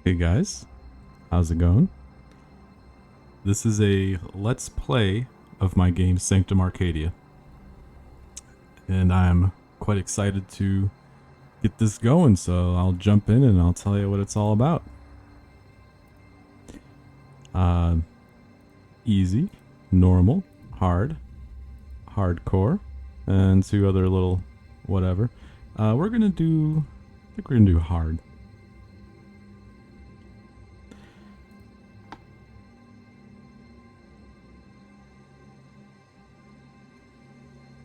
Hey guys, how's it going? This is a let's play of my game Sanctum Arcadia, and I'm quite excited to get this going, so I'll jump in and I'll tell you what it's all about. Uh, Easy, normal, hard, hardcore, and two other little whatever. I think we're gonna do hard.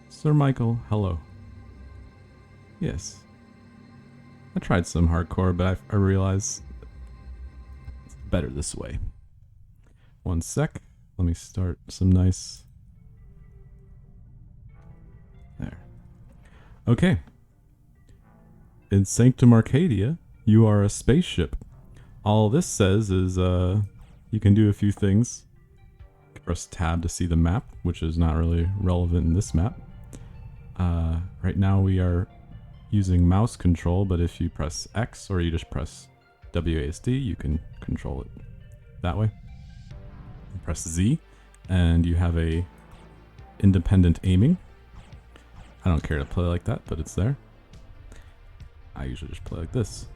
Sir Michael, hello. Yes. I tried some hardcore, but I realized it's better this way. One sec. Let me start some nice... There. Okay. In Sanctum Arcadia, you are a spaceship. All this says is you can do a few things. Press tab to see the map, which is not really relevant in this map. Right now we are using mouse control, but if you press X or you just press WASD, you can control it that way. You press Z and you have a independent aiming. I don't care to play like that, but it's there. I usually just play like this.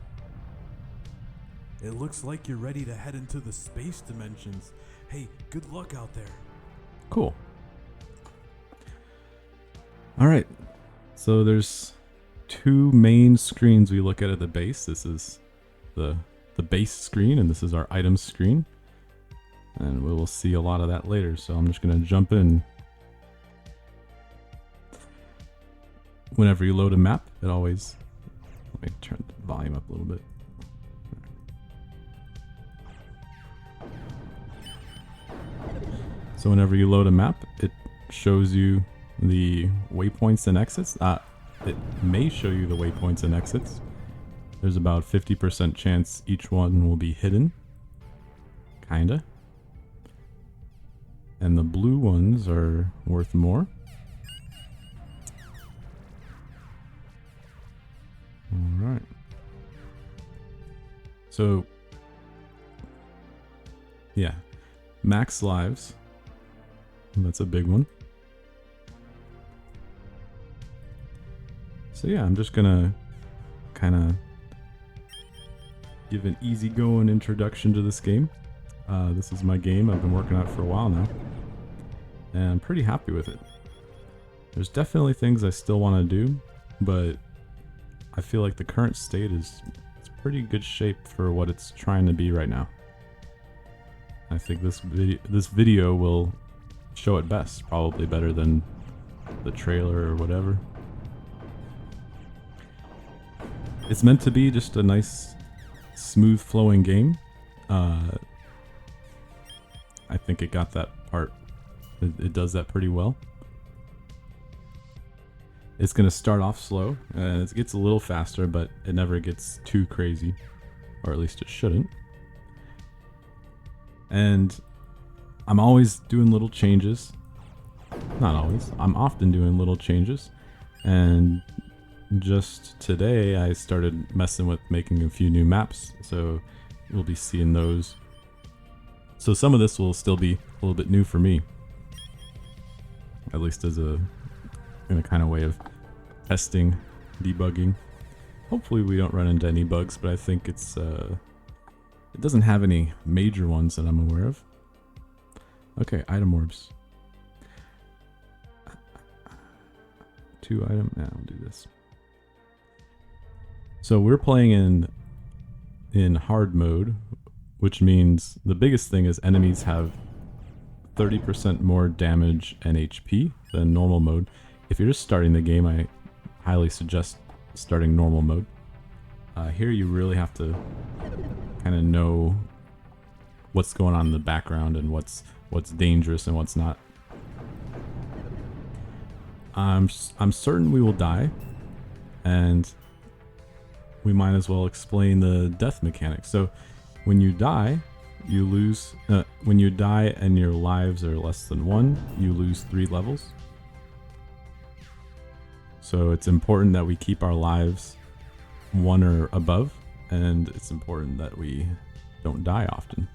It looks like you're ready to head into the space dimensions. Hey, good luck out there. Cool. Alright, so there's two main screens we look at the base. This is the base screen, and this is our items screen. And we will see a lot of that later, so I'm just going to jump in. Whenever you load a map, it always... Let me turn the volume up a little bit. So whenever you load a map, it shows you the waypoints and exits. It may show you the waypoints and exits. There's about 50% chance each one will be hidden. Kinda. And the blue ones are worth more. Alright. So, yeah. Max lives. That's a big one. So yeah, I'm just gonna kind of give an easygoing introduction to this game. This is my game. I've been working on it for a while now, and I'm pretty happy with it. There's definitely things I still want to do, but I feel like the current state is pretty good shape for what it's trying to be right now. I think this video will show it best, probably better than the trailer or whatever. It's meant to be just a nice, smooth flowing game. I think it got that part. It does that pretty well. It's going to start off slow, and it gets a little faster, but it never gets too crazy. Or at least it shouldn't. And I'm always doing little changes. Not always. I'm often doing little changes. And just today I started messing with making a few new maps, so we'll be seeing those. So some of this will still be a little bit new for me, at least as in a kind of way of testing, debugging. Hopefully we don't run into any bugs, but I think it doesn't have any major ones that I'm aware of. Okay, item orbs. 2 item. Yeah, I'll do this. So we're playing in hard mode, which means the biggest thing is enemies have 30% more damage and HP than normal mode. If you're just starting the game, I highly suggest starting normal mode. Here you really have to kind of know what's going on in the background and what's dangerous and what's not. I'm certain we will die, and we might as well explain the death mechanic. So when you die, you lose. When you die and your lives are less than 1, you lose 3 levels. So it's important that we keep our lives 1 or above, and it's important that we don't die often.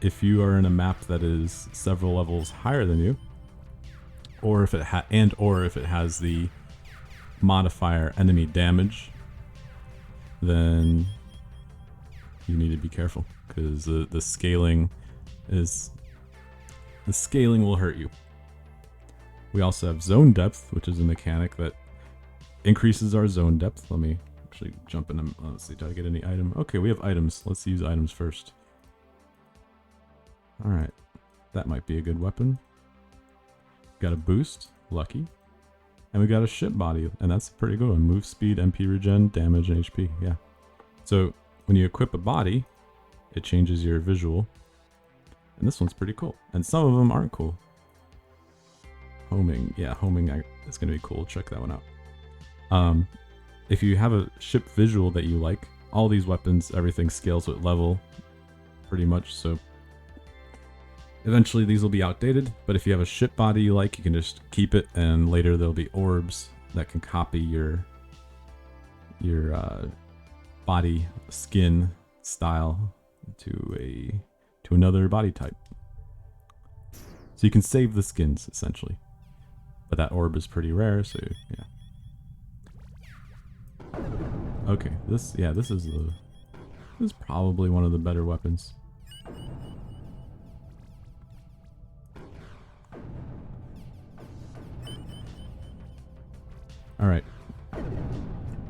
If you are in a map that is several levels higher than you, or if it has the modifier enemy damage, then you need to be careful, because the scaling will hurt you. We also have zone depth, which is a mechanic that increases our zone depth. Let me actually jump in. Let's see, did I get any item? Okay, we have items. Let's use items first. Alright, that might be a good weapon. Got a boost, lucky. And we got a ship body, and that's a pretty good one. Move speed, MP regen, damage, and HP, yeah. So, when you equip a body, it changes your visual. And this one's pretty cool. And some of them aren't cool. Homing, yeah, homing is going to be cool. Check that one out. If you have a ship visual that you like, all these weapons, everything scales with level, pretty much, so eventually these will be outdated, but if you have a ship body you like, you can just keep it, and later there'll be orbs that can copy your body skin style to another body type. So you can save the skins essentially, but that orb is pretty rare, so yeah. Okay, this is probably one of the better weapons. Alright,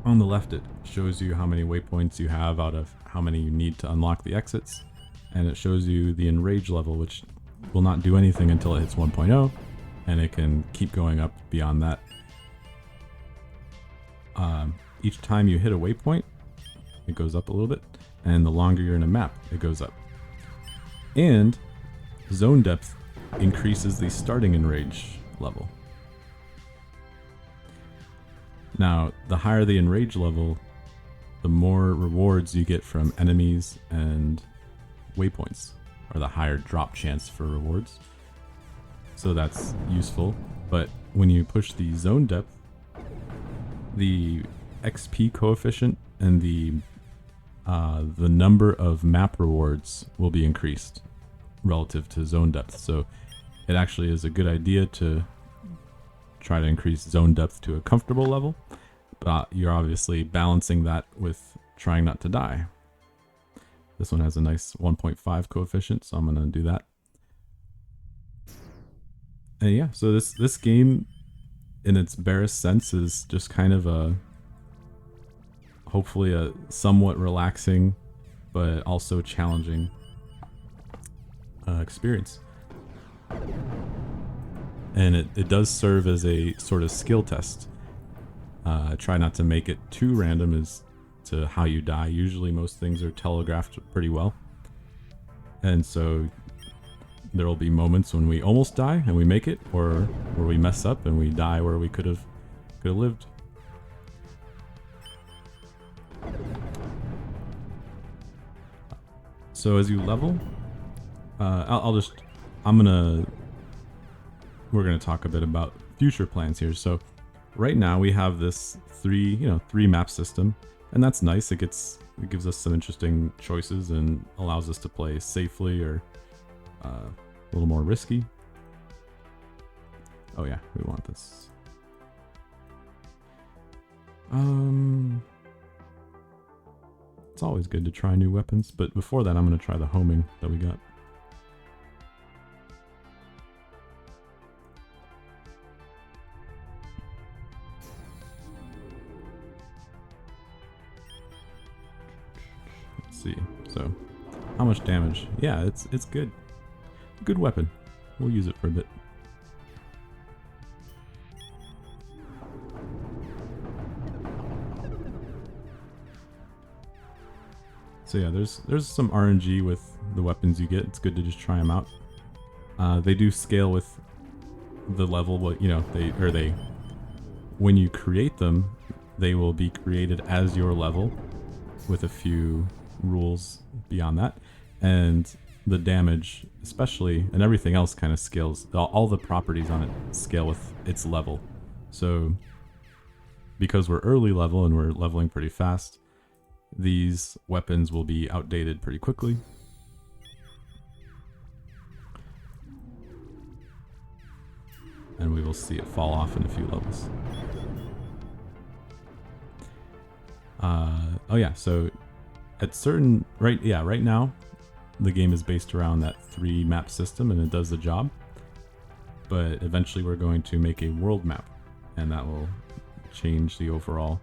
on the left it shows you how many waypoints you have out of how many you need to unlock the exits, and it shows you the enrage level, which will not do anything until it hits 1.0, and it can keep going up beyond that. Each time you hit a waypoint, it goes up a little bit, and the longer you're in a map, it goes up. And zone depth increases the starting enrage level. Now, the higher the enrage level, the more rewards you get from enemies and waypoints, or the higher drop chance for rewards. So that's useful, but when you push the zone depth, the XP coefficient and the number of map rewards will be increased relative to zone depth. So it actually is a good idea to try to increase zone depth to a comfortable level, but you're obviously balancing that with trying not to die. This one has a nice 1.5 coefficient, so I'm going to do that. And yeah, so this game in its barest sense is just kind of hopefully a somewhat relaxing but also challenging experience. And it does serve as a sort of skill test. Try not to make it too random as to how you die. Usually most things are telegraphed pretty well. And so there will be moments when we almost die and we make it, or where we mess up and we die where we could have lived. So as you level, we're gonna talk a bit about future plans here. So right now we have this three map system, and that's nice. It gives us some interesting choices and allows us to play safely or a little more risky. Oh yeah, we want this. It's always good to try new weapons, but before that I'm going to try the homing that we got. Let's see. So, how much damage? Yeah, it's good. Good weapon. We'll use it for a bit. So yeah, there's some RNG with the weapons you get. It's good to just try them out. They do scale with the level, but when you create them, they will be created as your level with a few rules beyond that. And the damage especially, and everything else kind of scales. All the properties on it scale with its level. So because we're early level and we're leveling pretty fast, these weapons will be outdated pretty quickly. And we will see it fall off in a few levels. Oh yeah, so at certain, right now, the game is based around that 3 map system and it does the job. But eventually we're going to make a world map, and that will change the overall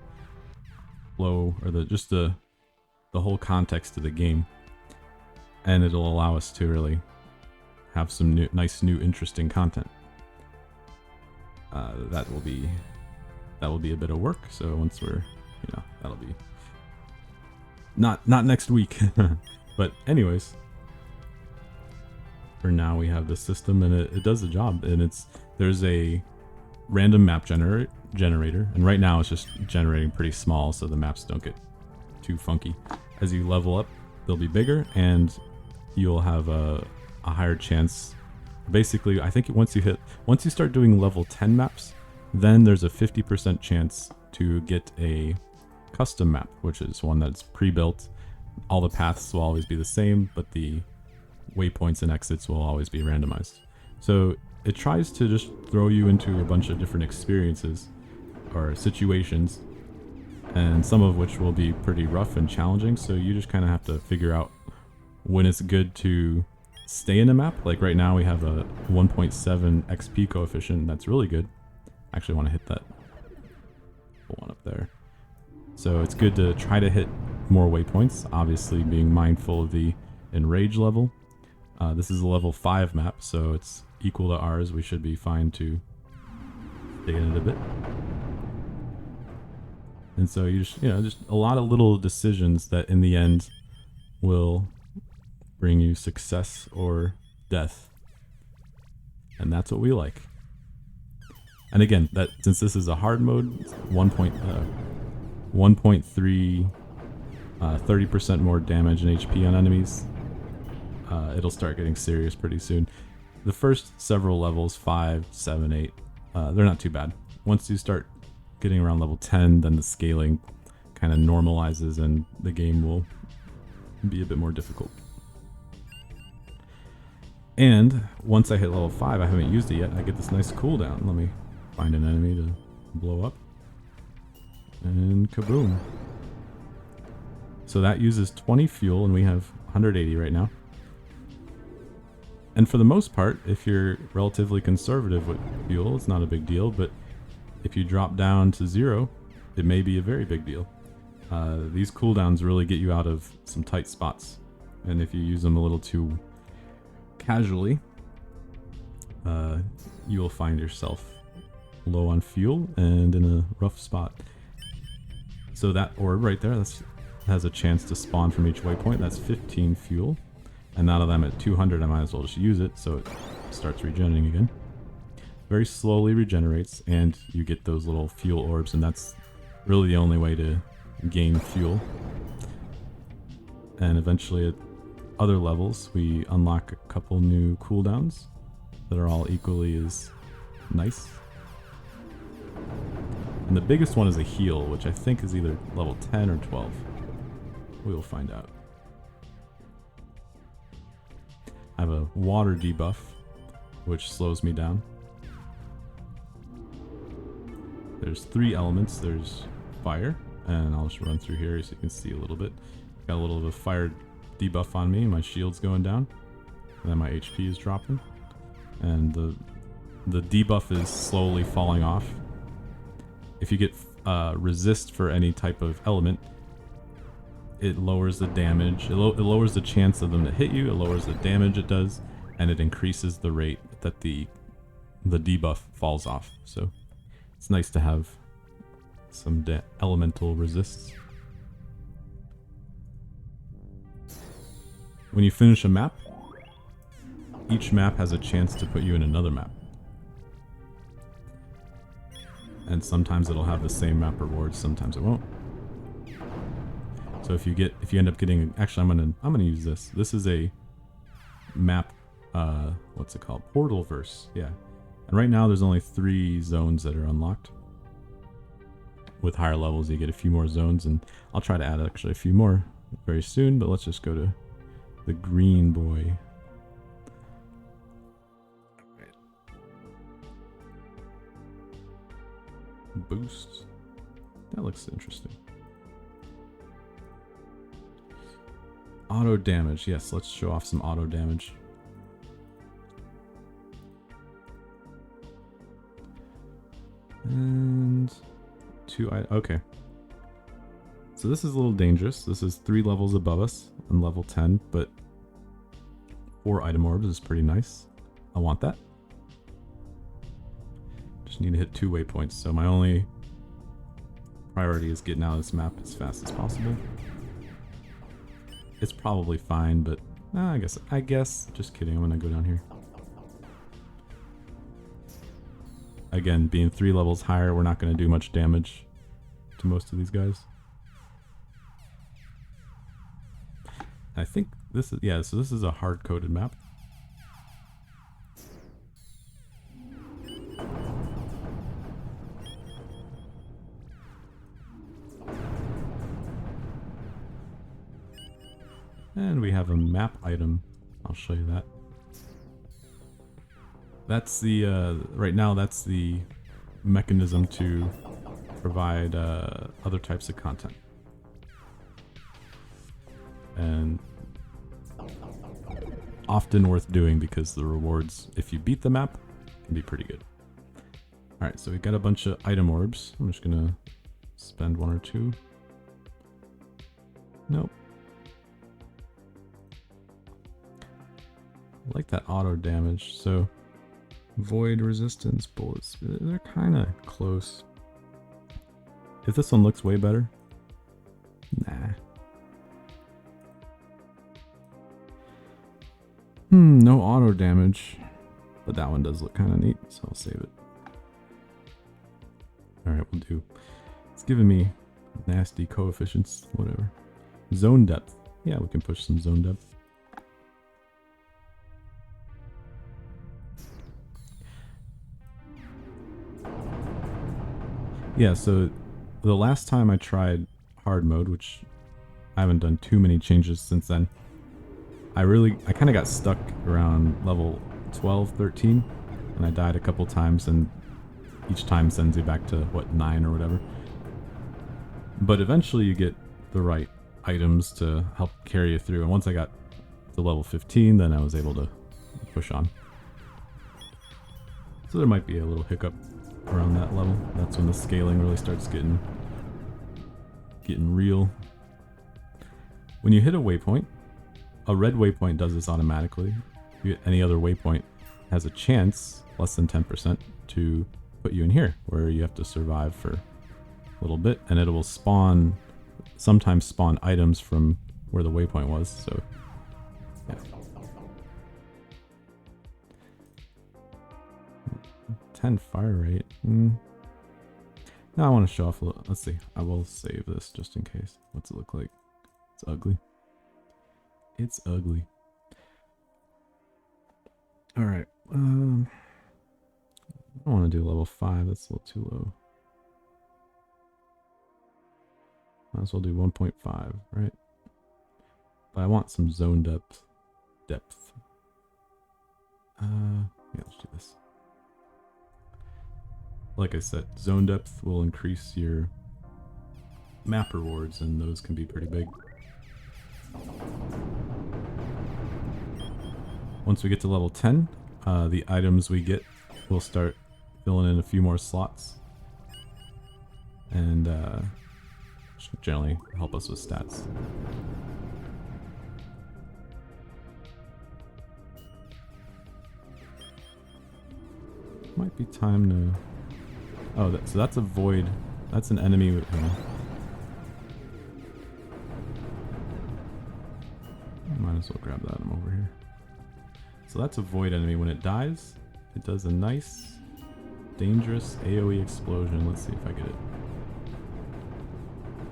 flow, or the whole context of the game. And it'll allow us to really have some nice new interesting content. That will be a bit of work, so once we're, that'll be not next week. But anyways, for now we have this system and it does the job, and there's a random map generator, and right now it's just generating pretty small so the maps don't get too funky. As you level up, they'll be bigger and you'll have a higher chance. Basically, I think once you start doing level 10 maps, then there's a 50% chance to get a custom map, which is one that's pre-built. All the paths will always be the same, but the waypoints and exits will always be randomized. So it tries to just throw you into a bunch of different experiences or situations, and some of which will be pretty rough and challenging, so you just kind of have to figure out when it's good to stay in a map. Like right now we have a 1.7 XP coefficient, that's really good. I actually want to hit that one up there. So it's good to try to hit more waypoints, obviously being mindful of the enrage level. This is a level 5 map, so it's equal to ours. We should be fine to stay in it a bit. And so you just a lot of little decisions that in the end will bring you success or death. And that's what we like. And again, that since this is a hard mode, 1.3 30% more damage and HP on enemies. It'll start getting serious pretty soon. The first several levels, 5, 7, 8, they're not too bad. Once you start getting around level 10, then the scaling kind of normalizes and the game will be a bit more difficult. And once I hit level 5, I haven't used it yet, I get this nice cooldown. Let me find an enemy to blow up. And kaboom. So that uses 20 fuel and we have 180 right now. And for the most part, if you're relatively conservative with fuel, it's not a big deal, but if you drop down to 0, it may be a very big deal. These cooldowns really get you out of some tight spots, and if you use them a little too casually, you will find yourself low on fuel and in a rough spot. So that orb right there, has a chance to spawn from each waypoint. That's 15 fuel. And now that I'm at 200, I might as well just use it so it starts regenerating again. Very slowly regenerates, and you get those little fuel orbs, and that's really the only way to gain fuel. And eventually at other levels, we unlock a couple new cooldowns that are all equally as nice. And the biggest one is a heal, which I think is either level 10 or 12. We will find out. I have a water debuff, which slows me down. There's 3 elements. There's fire, and I'll just run through here so you can see a little bit. Got a little of a fire debuff on me. My shield's going down, and then my HP is dropping, and the debuff is slowly falling off. If you get resist for any type of element, it lowers the damage. It lowers the chance of them to hit you. It lowers the damage it does, and it increases the rate that the debuff falls off. So it's nice to have some elemental resists. When you finish a map, each map has a chance to put you in another map. And sometimes it'll have the same map rewards, sometimes it won't. So if you end up getting, actually I'm gonna use this. This is a map, what's it called? Portalverse, yeah. And right now there's only 3 zones that are unlocked. with higher levels you get a few more zones, and I'll try to add actually a few more very soon, but let's just go to the green boy. Boost. That looks interesting. Auto damage. Yes, let's show off some auto damage. And okay. So this is a little dangerous. This is 3 levels above us on level 10, but 4 item orbs is pretty nice. I want that. Just need to hit 2 waypoints, so my only priority is getting out of this map as fast as possible. It's probably fine, but I guess, just kidding, I'm gonna go down here. Again, being 3 levels higher, we're not gonna do much damage to most of these guys. I think this is, yeah, so this is a hard-coded map. And we have a map item. I'll show you that. That's the, right now that's the mechanism to provide other types of content. And often worth doing because the rewards, if you beat the map, can be pretty good. Alright, so we got a bunch of item orbs. I'm just gonna spend 1 or 2. Nope. I like that auto damage. So void resistance bullets, they're kind of close. If this one looks way better, nah. No auto damage, but that one does look kind of neat, so I'll save it. Alright, we'll do. It's giving me nasty coefficients, whatever. Zone depth. Yeah, we can push some zone depth. Yeah, so the last time I tried hard mode, which I haven't done too many changes since then, I kind of got stuck around level 12, 13, and I died a couple times, and each time sends you back to, what, 9 or whatever. But eventually you get the right items to help carry you through, and once I got to level 15, then I was able to push on. So there might be a little hiccup around that level. That's when the scaling really starts getting real. When you hit a waypoint, a red waypoint does this automatically. Any other waypoint has a chance, less than 10%, to put you in here, where you have to survive for a little bit, and it will spawn, sometimes spawn items from where the waypoint was, so yeah. 10 fire rate. Now I want to show off a little. Let's see. I will save this just in case. What's it look like? It's ugly. It's ugly. Alright. I don't want to do level 5. That's a little too low. Might as well do 1.5, right? But I want some zone depth. Yeah, let's do this. Like I said, zone depth will increase your map rewards, and those can be pretty big. Once we get to level 10, the items we get will start filling in a few more slots, and should generally help us with stats. Might be time to... Oh, so that's a void. That's an enemy with... Might as well grab that. I'm over here. So that's a void enemy. When it dies, it does a nice, dangerous AoE explosion. Let's see if I get it.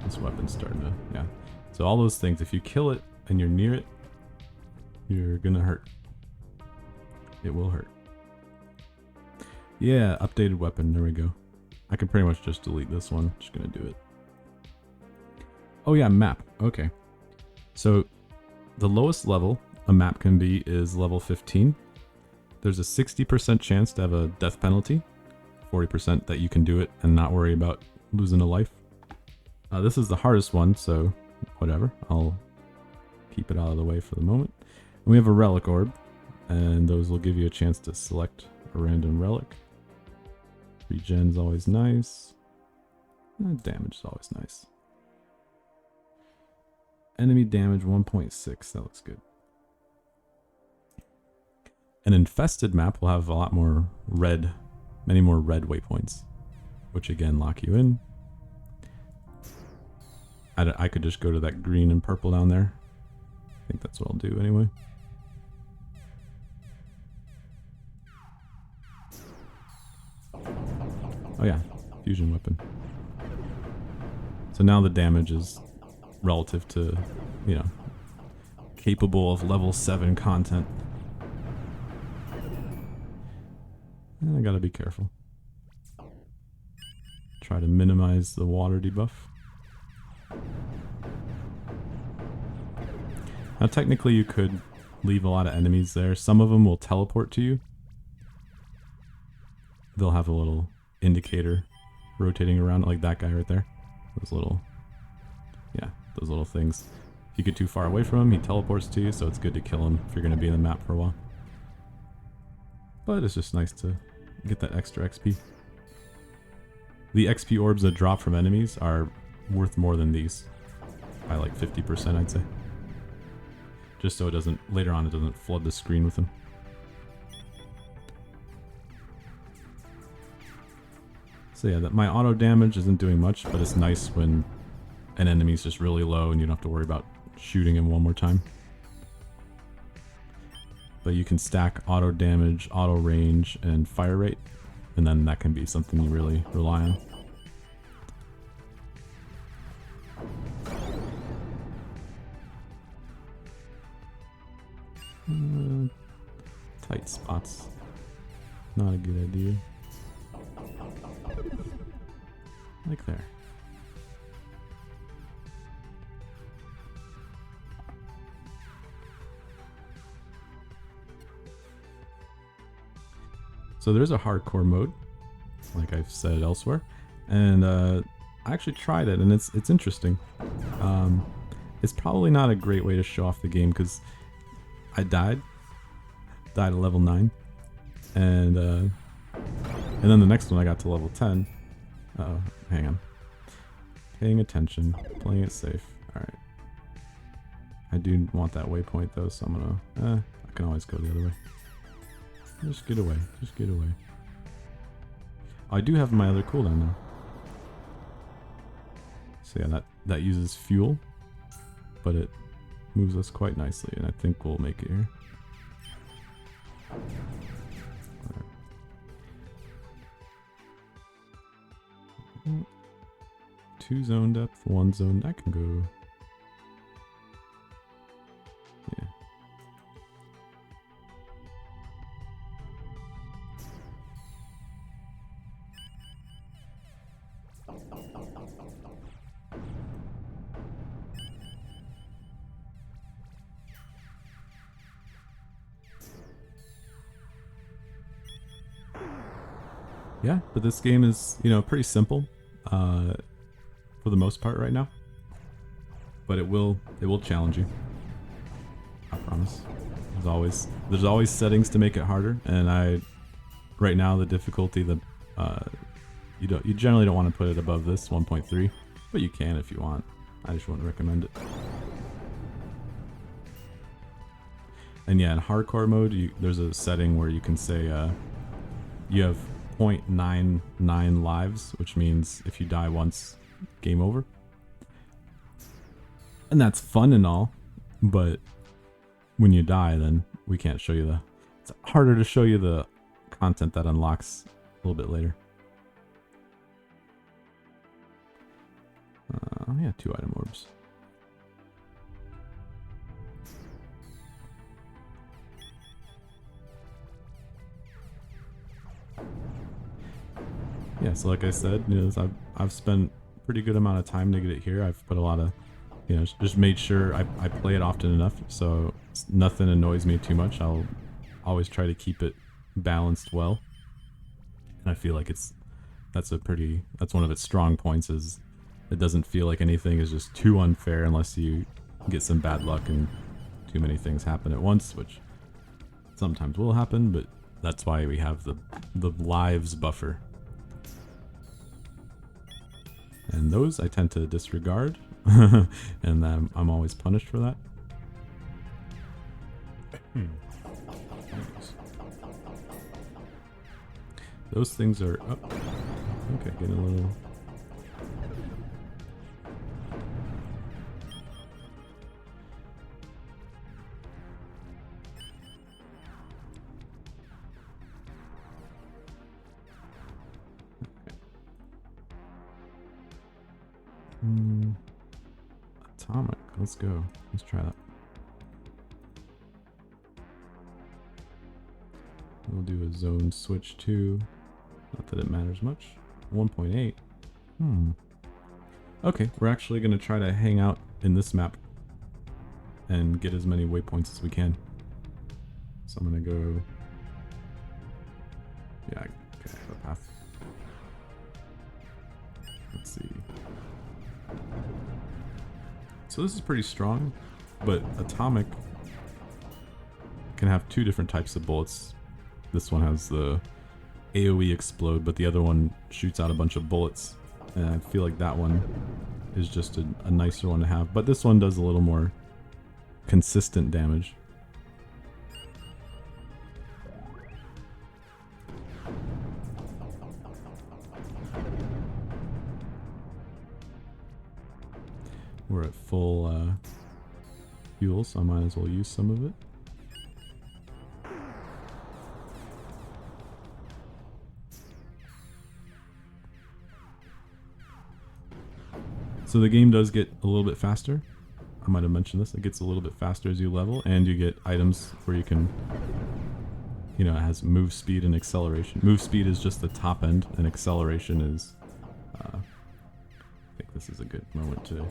This weapon's starting to... Yeah. So all those things, if you kill it and you're near it, you're gonna hurt. It will hurt. Yeah, updated weapon. There we go. I can pretty much just delete this one. Just gonna do it. Oh yeah, map. Okay. So the lowest level a map can be is level 15. There's a 60% chance to have a death penalty. 40% that you can do it and not worry about losing a life. This is the hardest one, so whatever. I'll keep it out of the way for the moment. And we have a relic orb, and those will give you a chance to select a random relic. Regen's always nice. Damage is always nice. Enemy damage 1.6, that looks good. An infested map will have a lot more red, many more red waypoints, which again lock you in. I could just go to that green and purple down there. I think that's what I'll do anyway. Oh yeah, fusion weapon. So now the damage is relative to, you know, capable of level 7 content. And I gotta be careful. Try to minimize the water debuff. Now technically you could leave a lot of enemies there. Some of them will teleport to you. They'll have a little indicator rotating around like that guy right there. Those little, yeah, those little things. If you get too far away from him, he teleports to you, so it's good to kill him if you're going to be in the map for a while. But it's just nice to get that extra XP. The XP orbs that drop from enemies are worth more than these. By like 50%, I'd say. Just so it doesn't, later on it doesn't flood the screen with them. So yeah, my auto damage isn't doing much, but it's nice when an enemy's just really low and you don't have to worry about shooting him one more time. But you can stack auto damage, auto range, and fire rate, and then that can be something you really rely on. Tight spots. Not a good idea. Like there. So there's a hardcore mode, like I've said elsewhere, and I actually tried it, and it's interesting. It's probably not a great way to show off the game because I died at level 9, and then the next one I got to level 10. Uh-oh, hang on. Paying attention, playing it safe. Alright. I do want that waypoint though, so I'm gonna... I can always go the other way. Just get away, just get away. Oh, I do have my other cooldown now. So yeah, that uses fuel, but it moves us quite nicely, and I think we'll make it here. Right. 2 zone depth, 1 zone. I can go. Yeah. Yeah, but this game is, you know, pretty simple for the most part right now. But it will challenge you. I promise. There's always settings to make it harder, and right now the difficulty you generally don't want to put it above this 1.3, but you can if you want. I just wouldn't recommend it. And yeah, in hardcore mode, there's a setting where you can say you have 0.99 lives, which means if you die once, game over. And that's fun and all, but when you die, then we can't show you it's harder to show you the content that unlocks a little bit later. Yeah, 2 item orbs. Yeah, So like I said, I've spent a pretty good amount of time to get it here. I've put a lot of, just made sure I play it often enough so nothing annoys me too much. I'll always try to keep it balanced well. And I feel like that's one of its strong points, is it doesn't feel like anything is just too unfair unless you get some bad luck and too many things happen at once, which sometimes will happen, but that's why we have the lives buffer. And those I tend to disregard, and I'm always punished for that. Those things are... Oh, okay, getting a little... Atomic. Let's go. Let's try that. We'll do a zone switch too. Not that it matters much. 1.8. Okay, we're actually going to try to hang out in this map and get as many waypoints as we can. So I'm going to go... Yeah, okay, the path. Let's see. So this is pretty strong, but Atomic can have two different types of bullets. This one has the AoE explode, but the other one shoots out a bunch of bullets. And I feel like that one is just a nicer one to have. But this one does a little more consistent damage. We're at full fuel, so I might as well use some of it. So the game does get a little bit faster. I might have mentioned this. It gets a little bit faster as you level, and you get items where you can, it has move speed and acceleration. Move speed is just the top end, and acceleration is, I think this is a good moment to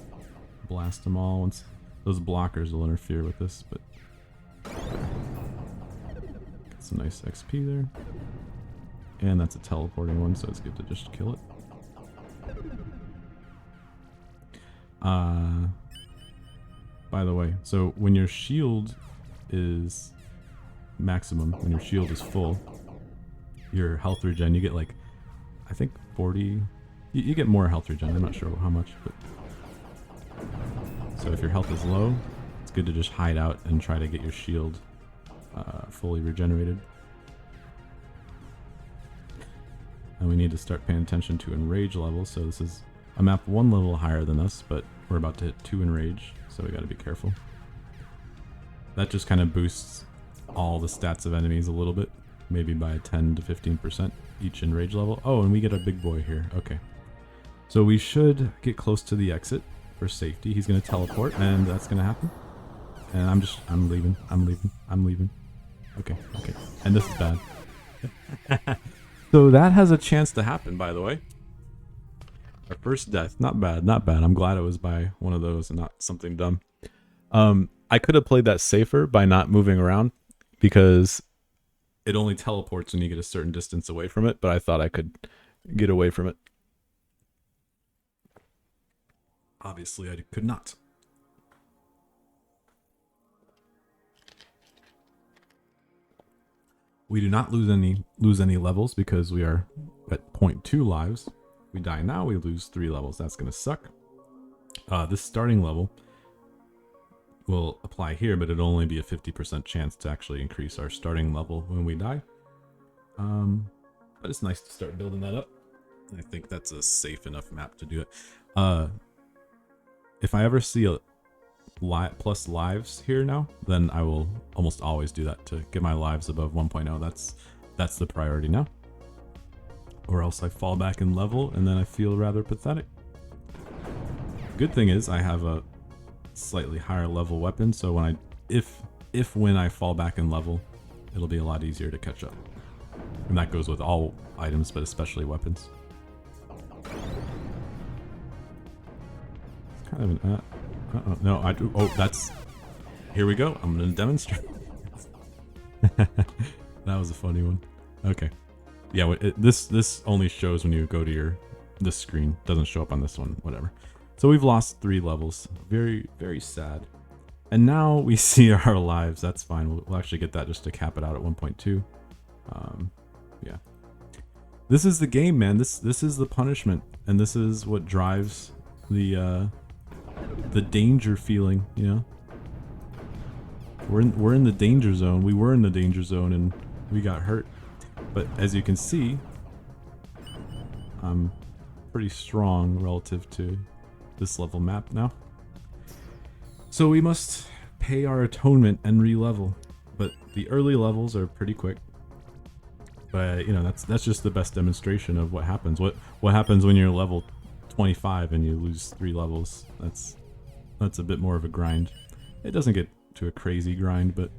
blast them all. Once those blockers will interfere with this, but get some nice XP there. And that's a teleporting one, so it's good to just kill it. By the way, so when your shield is maximum, when your shield is full, your health regen, you get like, I think 40, you get more health regen, I'm not sure how much, but so if your health is low, it's good to just hide out and try to get your shield fully regenerated. And we need to start paying attention to enrage levels, so this is a map one level higher than us, but we're about to hit 2 enrage, so we gotta be careful. That just kind of boosts all the stats of enemies a little bit, maybe by 10 to 15% each enrage level. Oh, and we get a big boy here. Okay. So we should get close to the exit for safety. He's gonna teleport, and that's gonna happen. And I'm leaving. Okay. And this is bad. So that has a chance to happen, by the way. Our first death, not bad. I'm glad it was by one of those and not something dumb. I could have played that safer by not moving around, because it only teleports when you get a certain distance away from it, but I thought I could get away from it. Obviously, I could not. We do not lose any levels because we are at 0.2 lives. We die now, we lose 3 levels. That's gonna suck. This starting level will apply here, but it'll only be a 50% chance to actually increase our starting level when we die. But it's nice to start building that up. I think that's a safe enough map to do it. If I ever see a plus lives here now, then I will almost always do that to get my lives above 1.0. That's the priority now. Or else I fall back in level and then I feel rather pathetic. Good thing is I have a slightly higher level weapon, so when I fall back in level, it'll be a lot easier to catch up. And that goes with all items, but especially weapons. kind of an... no, I do... Oh, that's... Here we go. I'm going to demonstrate. That was a funny one. Okay. Yeah, this only shows when you go to this screen. Doesn't show up on this one. Whatever. So we've lost 3 levels. Very, very sad. And now we see our lives. That's fine. We'll actually get that just to cap it out at 1.2. Yeah. This is the game, man. This is the punishment, and this is what drives the danger feeling. You know, we're in the danger zone. We were in the danger zone, and we got hurt. But as you can see, I'm pretty strong relative to this level map now. So we must pay our atonement and re-level. But the early levels are pretty quick. But you know, that's just the best demonstration of what happens. What happens when you're level 25 and you lose 3 levels? That's a bit more of a grind. It doesn't get to a crazy grind, but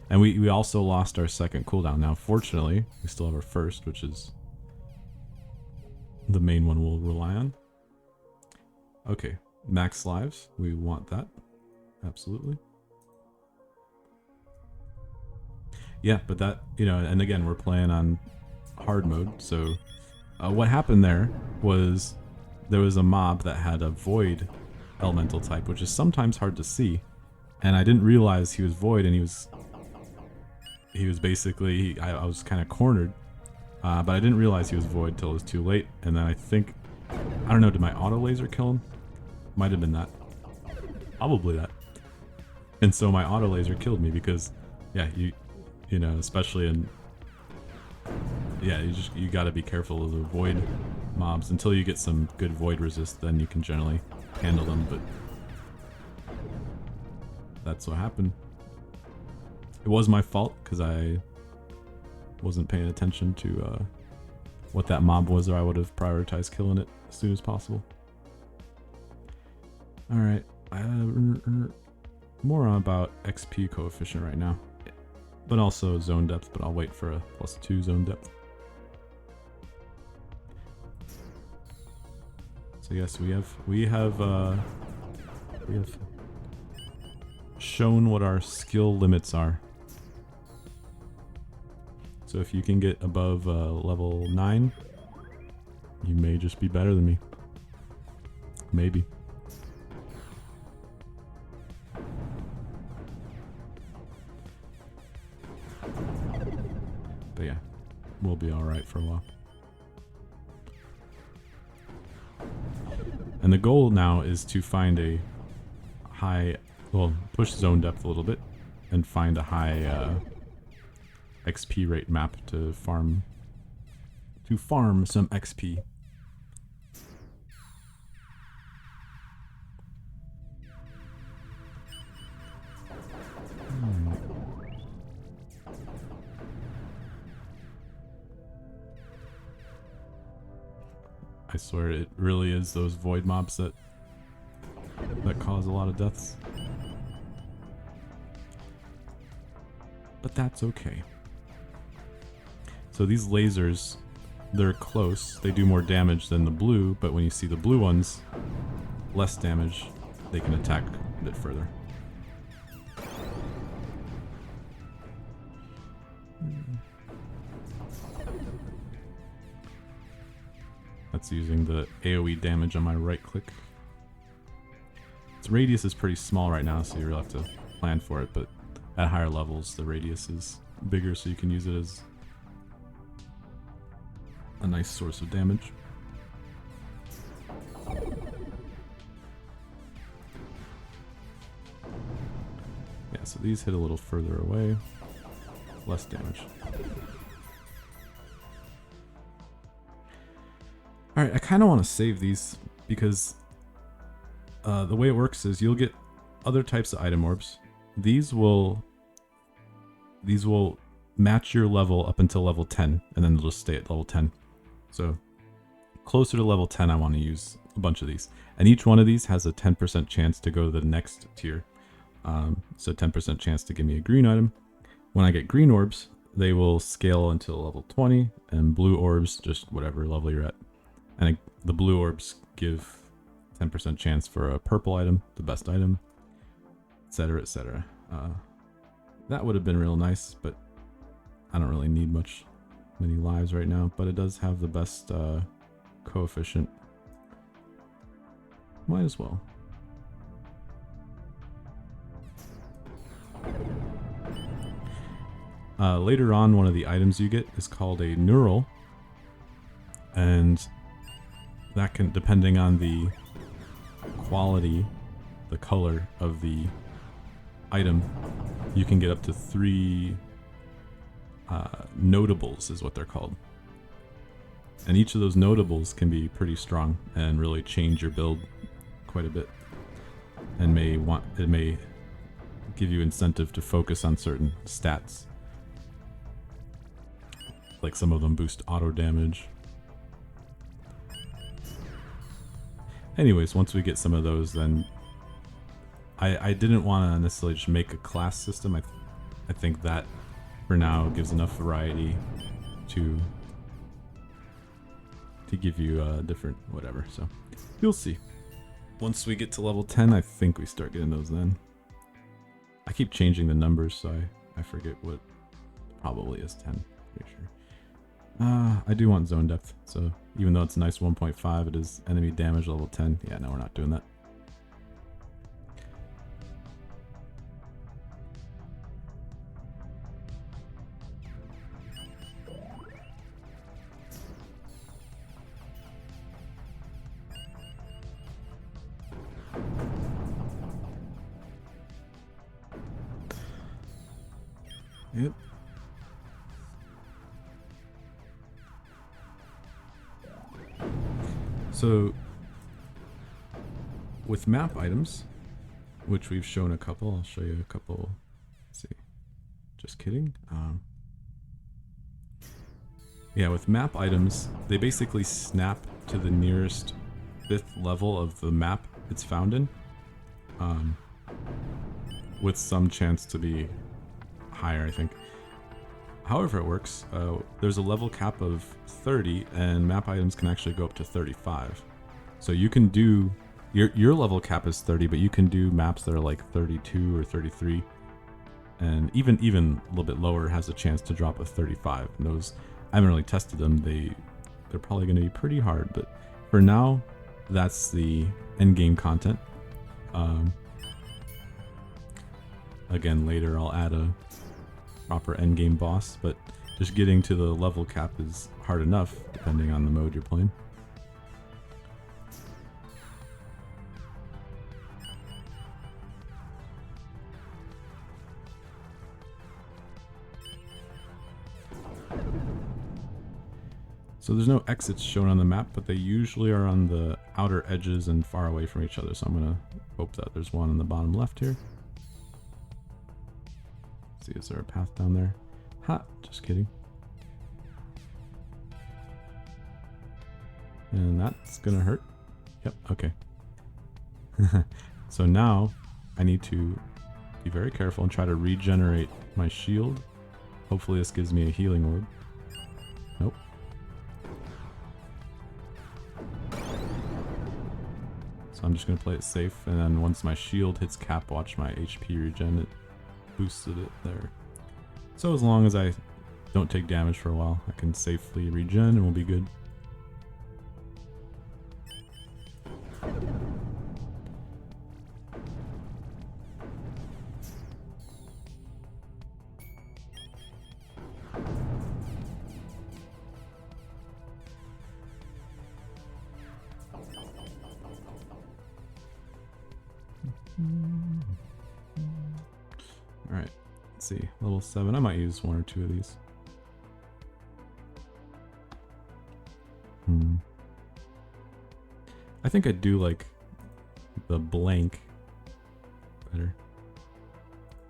and we also lost our second cooldown. Now, fortunately, we still have our first, which is the main one we'll rely on. Okay, max lives. We want that. Absolutely. Yeah, but that, you know, and again, we're playing on hard mode. So what happened there was a mob that had a void elemental type, which is sometimes hard to see. And I didn't realize he was void, and he was basically, I was kind of cornered. But I didn't realize he was void till it was too late. And then I don't know, did my auto laser kill him? Might have been that. Probably that. And so my auto laser killed me because, yeah, you know, especially in, yeah, you got to be careful of the void mobs until you get some good void resist. Then you can generally handle them. But that's what happened. It was my fault because I wasn't paying attention to what that mob was, or I would have prioritized killing it as soon as possible. All right, more about XP coefficient right now, but also zone depth. But I'll wait for a +2 zone depth. So yes, we have shown what our skill limits are. So if you can get above level 9, you may just be better than me. Maybe. But yeah, we'll be alright for a while. And the goal now is to find a high, well, push zone depth a little bit and find a high XP rate map to farm some XP. I swear it really is those void mobs that cause a lot of deaths. But that's okay. So these lasers, they're close. They do more damage than the blue, but when you see the blue ones, less damage, they can attack a bit further. That's using the AoE damage on my right click. Its radius is pretty small right now, so you really have to plan for it, but at higher levels the radius is bigger, so you can use it as a nice source of damage. Yeah, so these hit a little further away, less damage. Alright, I kind of want to save these because the way it works is you'll get other types of item orbs. These will match your level up until level 10, and then they'll just stay at level 10. So closer to level 10, I want to use a bunch of these. And each one of these has a 10% chance to go to the next tier. So 10% chance to give me a green item. When I get green orbs, they will scale until level 20, and blue orbs, just whatever level you're at. And the blue orbs give 10% chance for a purple item, the best item, etc., etc. That would have been real nice, but I don't really need many lives right now. But it does have the best coefficient. Might as well. Later on, one of the items you get is called a neural, and that can, depending on the quality, the color of the item, you can get up to 3 notables is what they're called. And each of those notables can be pretty strong and really change your build quite a bit. And it may give you incentive to focus on certain stats. Like some of them boost auto damage. Anyways, once we get some of those, then I didn't want to necessarily just make a class system. I think that for now gives enough variety to give you a different whatever. So you'll see. Once we get to level 10, I think we start getting those then. I keep changing the numbers, so I forget what probably is 10. Pretty sure. I do want zone depth, so even though it's a nice 1.5, it is enemy damage level 10. Yeah, no, we're not doing that. Yep. So, with map items, which we've shown a couple, I'll show you a couple. Let's see. Just kidding. Yeah, with map items, they basically snap to the nearest 5th level of the map it's found in, with some chance to be higher, I think. However it works, there's a level cap of 30, and map items can actually go up to 35. So you can do, your level cap is 30, but you can do maps that are like 32 or 33, and even a little bit lower has a chance to drop a 35. And those, I haven't really tested them. They're probably going to be pretty hard, but for now, that's the end game content. Again, later I'll add a proper endgame boss, but just getting to the level cap is hard enough depending on the mode you're playing. So there's no exits shown on the map, but they usually are on the outer edges and far away from each other, so I'm gonna hope that there's one on the bottom left here. See, is there a path down there? Ha! Just kidding. And that's gonna hurt. Yep, okay. So now I need to be very careful and try to regenerate my shield. Hopefully this gives me a healing orb. Nope. So I'm just gonna play it safe, and then once my shield hits cap, watch my HP regen. It boosted it there. So as long as I don't take damage for a while, I can safely regen and we'll be good. Alright, let's see. Level 7. I might use 1 or 2 of these. I think I do like the blank better.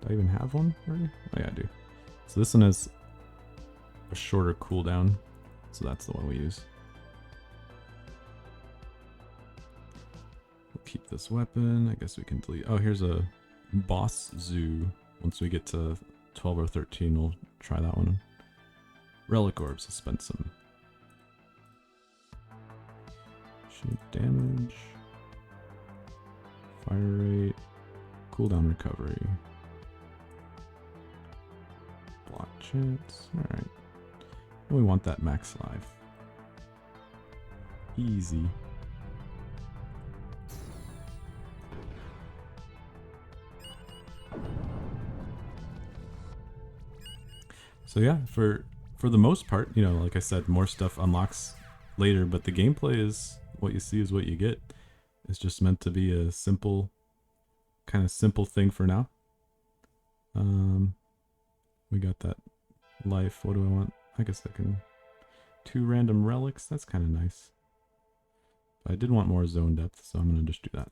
Do I even have one already? Oh yeah, I do. So this one has a shorter cooldown, so that's the one we use. We'll keep this weapon. I guess we can delete. Oh, here's a boss zoo. Once we get to 12 or 13, we'll try that one. Relic orbs. I'll spend some. Shoot damage. Fire rate, cooldown recovery. Block chance. Alright. We want that max life. Easy. So yeah, for the most part, you know, like I said, more stuff unlocks later, but the gameplay is what you see is what you get. It's just meant to be a simple, kind of simple thing for now. We got that life. What do I want? I guess I can... 2 random relics. That's kind of nice. I did want more zone depth, so I'm going to just do that.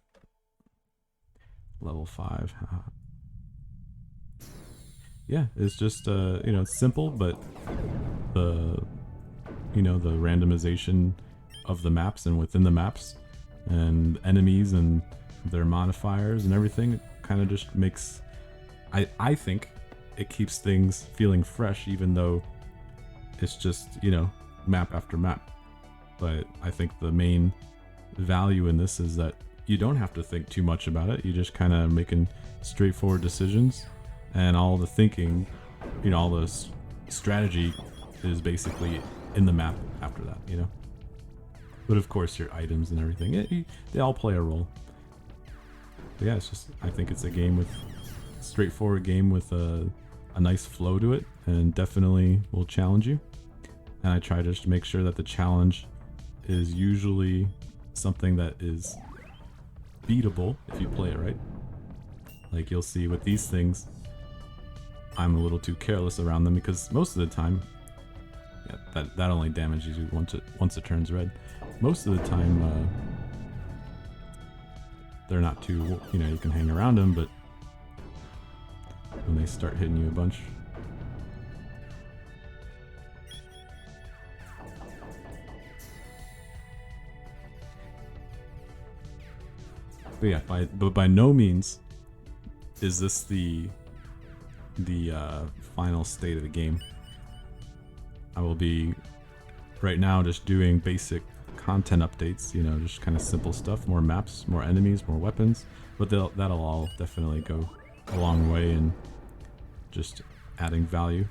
Level 5. Yeah, it's just, you know, simple, but the, you know, the randomization of the maps and within the maps and enemies and their modifiers and everything kind of just makes, I think it keeps things feeling fresh, even though it's just, you know, map after map. But I think the main value in this is that you don't have to think too much about it. You just kind of making straightforward decisions, and all the thinking, you know, all the strategy is basically in the map after that, you know. But of course your items and everything, they all play a role. But yeah, it's just, I think it's a game with, straightforward game with a nice flow to it, and definitely will challenge you. And I try to just make sure that the challenge is usually something that is beatable if you play it right. Like you'll see with these things, I'm a little too careless around them because most of the time, yeah, that only damages you once it turns red. Most of the time, they're not too, you know, you can hang around them, but when they start hitting you a bunch. But yeah, by no means is this the final state of the game. I will be right now just doing basic content updates, you know, just kind of simple stuff, more maps, more enemies, more weapons, but that'll all definitely go a long way in just adding value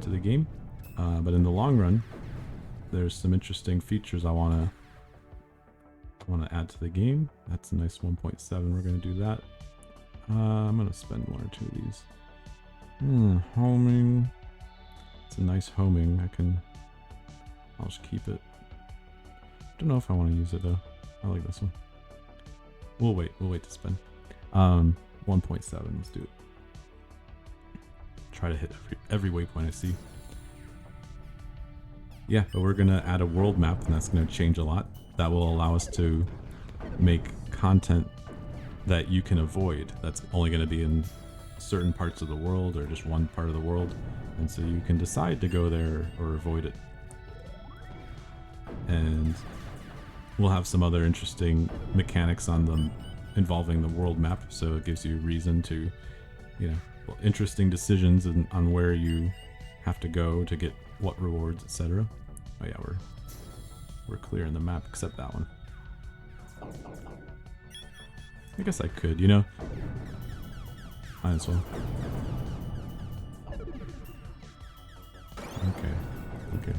to the game. But in the long run, there's some interesting features I want to add to the game. That's a nice 1.7. We're going to do that. I'm going to spend 1 or 2 of these. Homing. It's a nice homing. I'll just keep it. Don't know if I want to use it though. I like this one. We'll wait to spend. 1.7, let's do it. Try to hit every waypoint I see. Yeah, but we're gonna add a world map, and that's gonna change a lot. That will allow us to make content that you can avoid. That's only gonna be in certain parts of the world or just one part of the world, and so you can decide to go there or avoid it. And we'll have some other interesting mechanics on them involving the world map, so it gives you reason to, you know, interesting decisions on where you have to go to get what rewards, etc. Oh yeah, we're clearing the map except that one. I guess I could, you know. Might as well. Okay.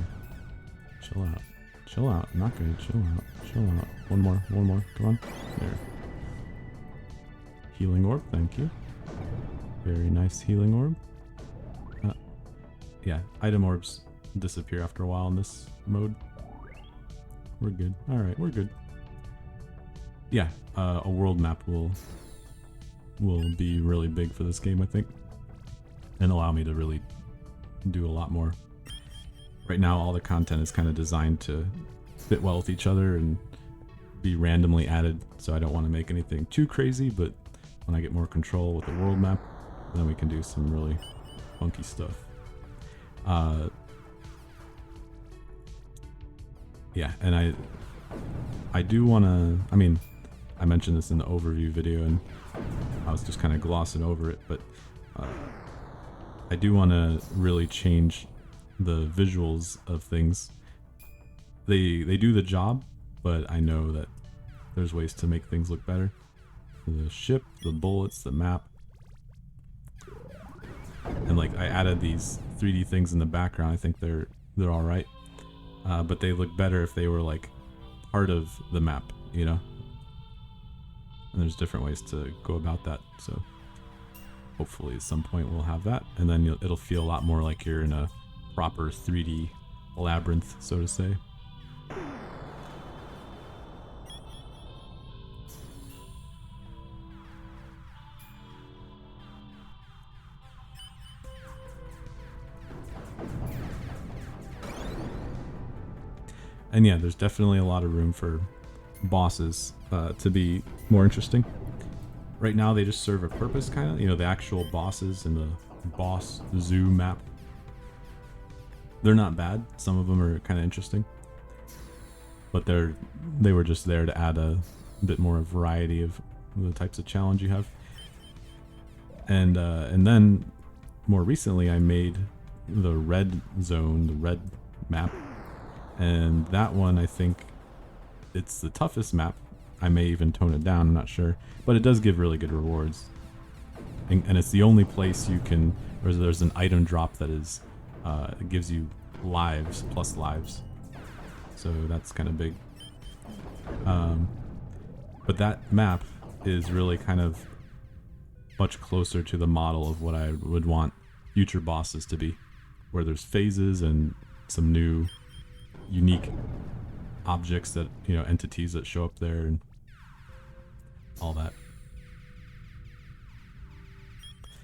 Chill out. Chill out. Not good. Chill out. Chill out. One more. Come on. There. Healing orb. Thank you. Very nice healing orb. Yeah, item orbs disappear after a while in this mode. We're good. Alright, we're good. Yeah, a world map will be really big for this game, I think. And allow me to really do a lot more. Right now, all the content is kind of designed to fit well with each other and be randomly added, so I don't want to make anything too crazy, but when I get more control with the world map, then we can do some really funky stuff. Yeah, and I do want to, I mean, I mentioned this in the overview video and I was just kind of glossing over it, but I do want to really change the visuals of things. They do the job, but I know that there's ways to make things look better. the ship, the bullets, the map. And like I added these 3D things in the background. I think they're all right, but they look better if they were like part of the map, you know. And there's different ways to go about that. So hopefully at some point we'll have that, and then it'll feel a lot more like you're in a proper 3D labyrinth, so to say. And yeah, there's definitely a lot of room for bosses to be more interesting. Right now they just serve a purpose, kind of. You know, the actual bosses in the boss zoo map, they're not bad. Some of them are kind of interesting, but they were just there to add a bit more variety of the types of challenge you have. And then more recently I made the red zone, the red map. And that one, I think it's the toughest map. I may even tone it down, I'm not sure. But it does give really good rewards. And it's the only place you can, or there's an item drop that is, it gives you lives, plus lives. So that's kind of big. But that map is really kind of much closer to the model of what I would want future bosses to be. Where there's phases and some new unique objects that, you know, entities that show up there and all that.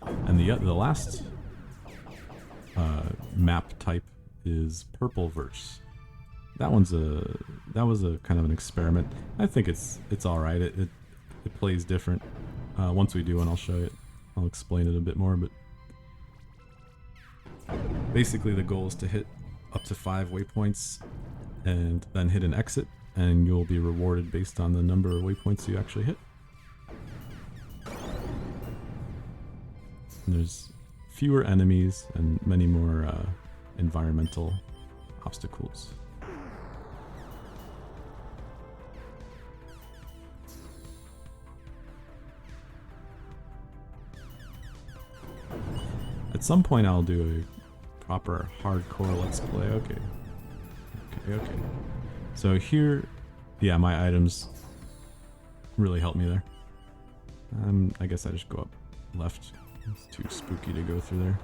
And the last map type is Purple Verse. That was a kind of an experiment. I think it's all right. It plays different. Once we do one, I'll show it. I'll explain it a bit more. But basically, the goal is to hit up to 5 waypoints and then hit an exit, and you'll be rewarded based on the number of waypoints you actually hit. And there's fewer enemies and many more environmental obstacles. At some point I'll do a proper hardcore let's play. Okay. So here, yeah, my items really help me there. I guess I just go up left. It's too spooky to go through there.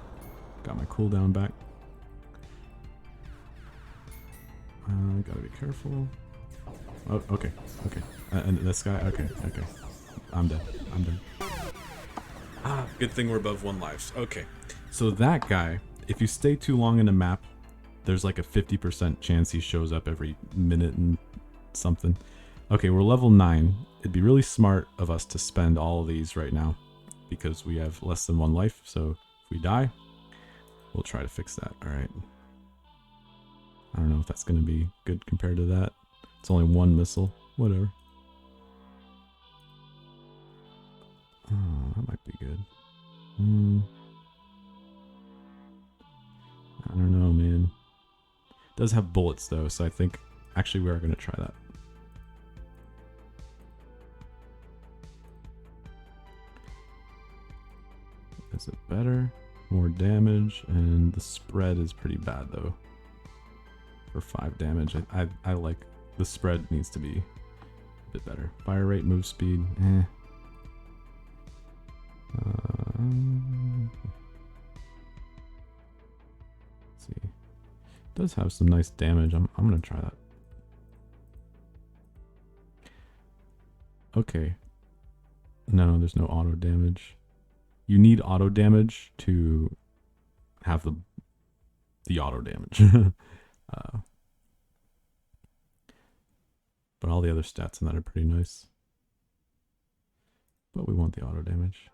Got my cooldown back. Gotta be careful. Oh, okay. And this guy, okay. I'm dead. Good thing we're above 1 life. Okay. So that guy, if you stay too long in a map, there's like a 50% chance he shows up every minute and something. Okay, we're level 9. It'd be really smart of us to spend all of these right now because we have less than 1 life. So if we die, we'll try to fix that. All right. I don't know if that's going to be good compared to that. It's only 1 missile. Whatever. Oh, that might be good. I don't know, man. It does have bullets though, so I think actually we are going to try that. Is it better? More damage, and the spread is pretty bad though. For 5 damage, I like the spread needs to be a bit better. Fire rate, move speed, let's see. It does have some nice damage. I'm gonna try that. Okay. No, there's no auto damage. You need auto damage to have the auto damage. But all the other stats in that are pretty nice. But we want the auto damage.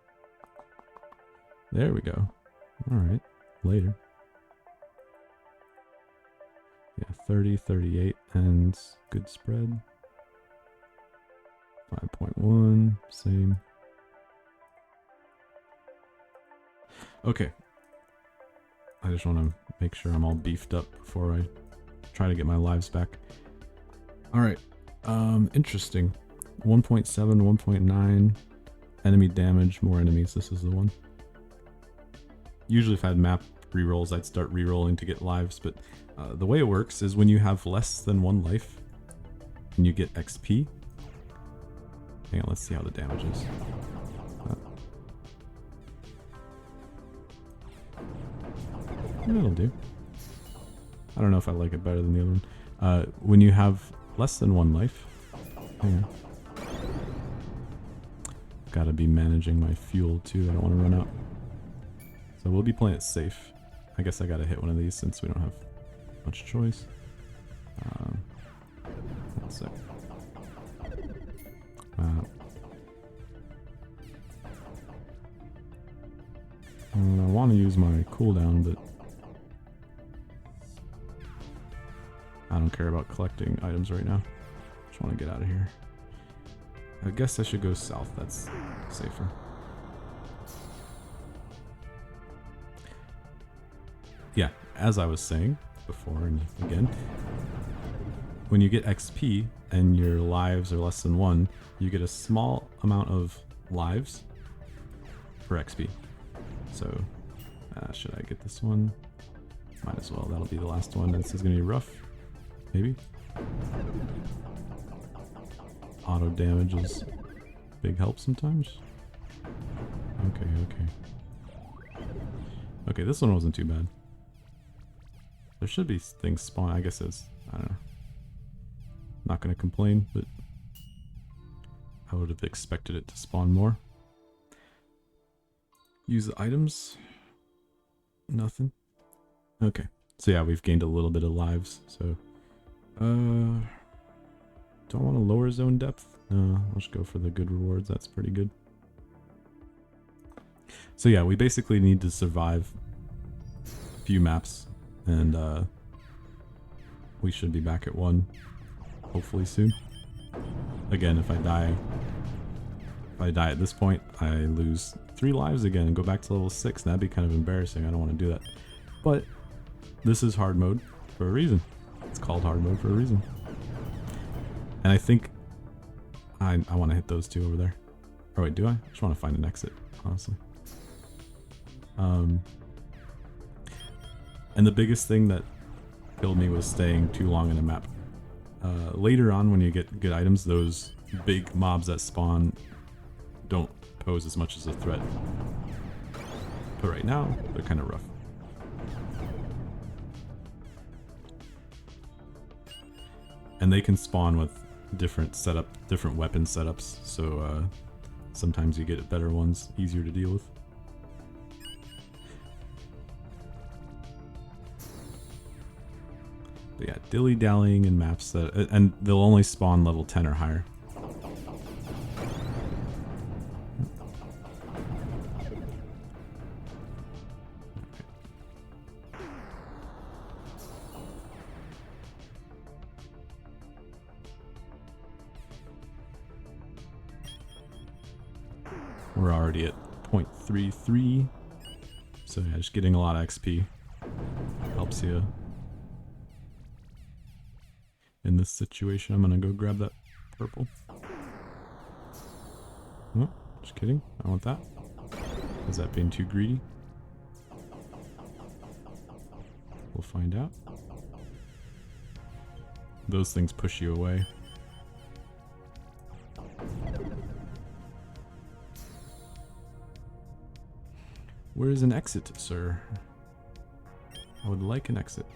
There we go. Alright, later. Yeah, 30, 38, and good spread. 5.1, same. Okay. I just want to make sure I'm all beefed up before I try to get my lives back. Alright. Interesting. 1.7, 1.9. Enemy damage, more enemies. This is the one. Usually if I had map rerolls, I'd start rerolling to get lives, but the way it works is when you have less than 1 life and you get XP. Hang on, let's see how the damage is. That'll do. I don't know if I like it better than the other one. When you have less than 1 life, hang on. Gotta be managing my fuel too. I don't want to run out. So we'll be playing it safe. I guess I gotta hit one of these since we don't have much choice. 1 sec. I want to use my cooldown, but I don't care about collecting items right now. Just want to get out of here. I guess I should go south. That's safer. Yeah, as I was saying before and again, when you get XP and your lives are less than 1, you get a small amount of lives for XP. So, should I get this one? Might as well. That'll be the last one. This is going to be rough. Maybe. Auto damage is big help sometimes. Okay. Okay, this one wasn't too bad. There should be things spawn. I guess it's, I don't know. Not gonna complain, but I would have expected it to spawn more. Use the items. Nothing. Okay. So yeah, we've gained a little bit of lives. So, do I want to lower zone depth? No, I'll just go for the good rewards. That's pretty good. So yeah, we basically need to survive a few maps, and we should be back at 1, hopefully soon. Again, if I die at this point, I lose 3 lives again and go back to level 6. That'd be kind of embarrassing. I don't want to do that. But this is hard mode for a reason. It's called hard mode for a reason. And I think I want to hit those 2 over there. Oh wait, do I? I just want to find an exit, honestly. And the biggest thing that killed me was staying too long in a map. Later on, when you get good items, those big mobs that spawn don't pose as much as a threat. But right now, they're kind of rough. And they can spawn with different weapon setups, so sometimes you get better ones, easier to deal with. But yeah, dilly-dallying in maps that, and they'll only spawn level 10 or higher. We're already at 0.33, so yeah, just getting a lot of XP helps you in this situation. I'm gonna go grab that purple. Oh, just kidding. I want that. Is that being too greedy? We'll find out. Those things push you away. Where is an exit, sir? I would like an exit.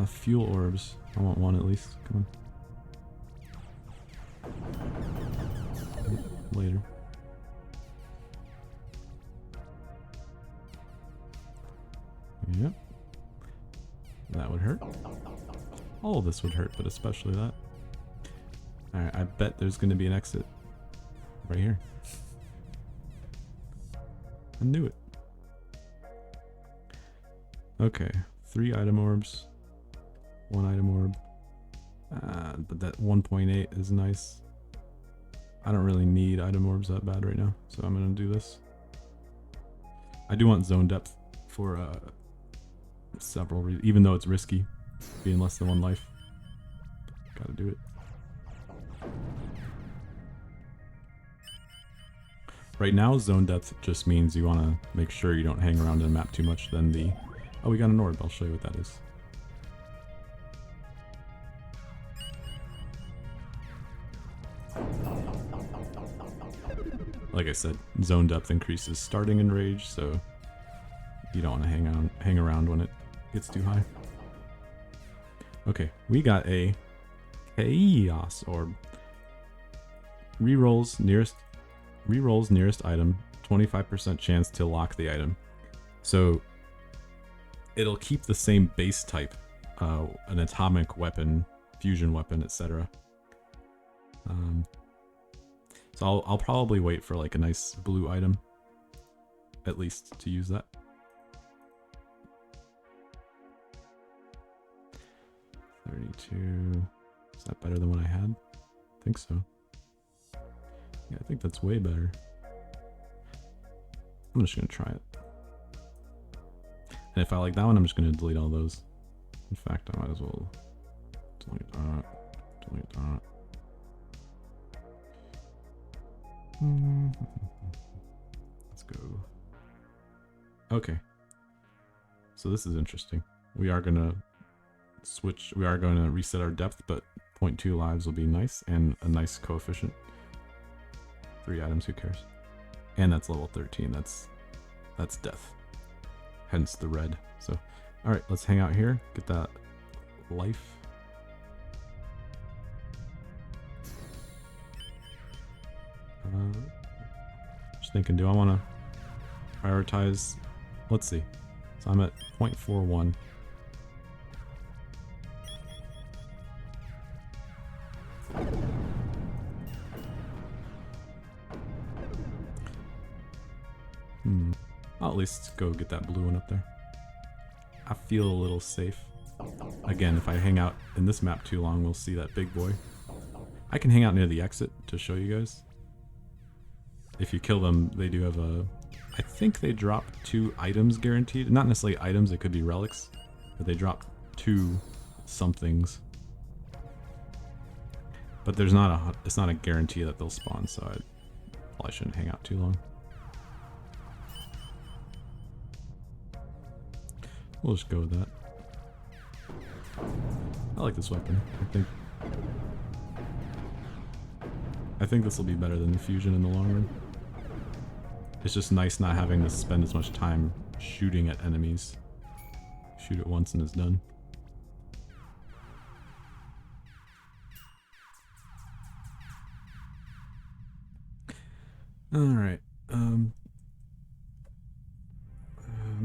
Fuel orbs. I want one at least. Come on. Later. Yep. That would hurt. All of this would hurt, but especially that. Alright, I bet there's going to be an exit. Right here. I knew it. Okay, 3 item orbs. 1 item orb. But that 1.8 is nice. I don't really need item orbs that bad right now, so I'm gonna do this. I do want zone depth for several reasons, even though it's risky, being less than 1 life. Gotta do it. Right now, zone depth just means you want to make sure you don't hang around in the map too much. Then the... Oh, we got an orb. I'll show you what that is. Like I said, zone depth increases starting in rage, so you don't want to hang around when it gets too high. Okay, we got a Chaos Orb. Rerolls nearest item, 25% chance to lock the item. So it'll keep the same base type, an atomic weapon, fusion weapon, etc. So I'll probably wait for like a nice blue item, at least, to use that. $32. Is that better than what I had? I think so. Yeah, I think that's way better. I'm just gonna try it. And if I like that one, I'm just gonna delete all those. In fact, I might as well delete that. Delete that. Let's go. Okay. So this is interesting. We are gonna switch. We are going to reset our depth, but 0.2 lives will be nice, and a nice coefficient. 3 items, who cares? And that's level 13. That's death. Hence the red. So, all right, let's hang out here. Get that life. Just thinking, do I want to prioritize? Let's see. So I'm at 0.41. I'll at least go get that blue one up there. I feel a little safe. Again, if I hang out in this map too long, we'll see that big boy. I can hang out near the exit to show you guys. If you kill them, they do have a... I think they drop 2 items guaranteed. Not necessarily items, it could be relics. But they drop 2 somethings. But there's not a... It's not a guarantee that they'll spawn, so I probably shouldn't hang out too long. We'll just go with that. I like this weapon. I think this will be better than the fusion in the long run. It's just nice not having to spend as much time shooting at enemies. Shoot it once and it's done. Alright. I'm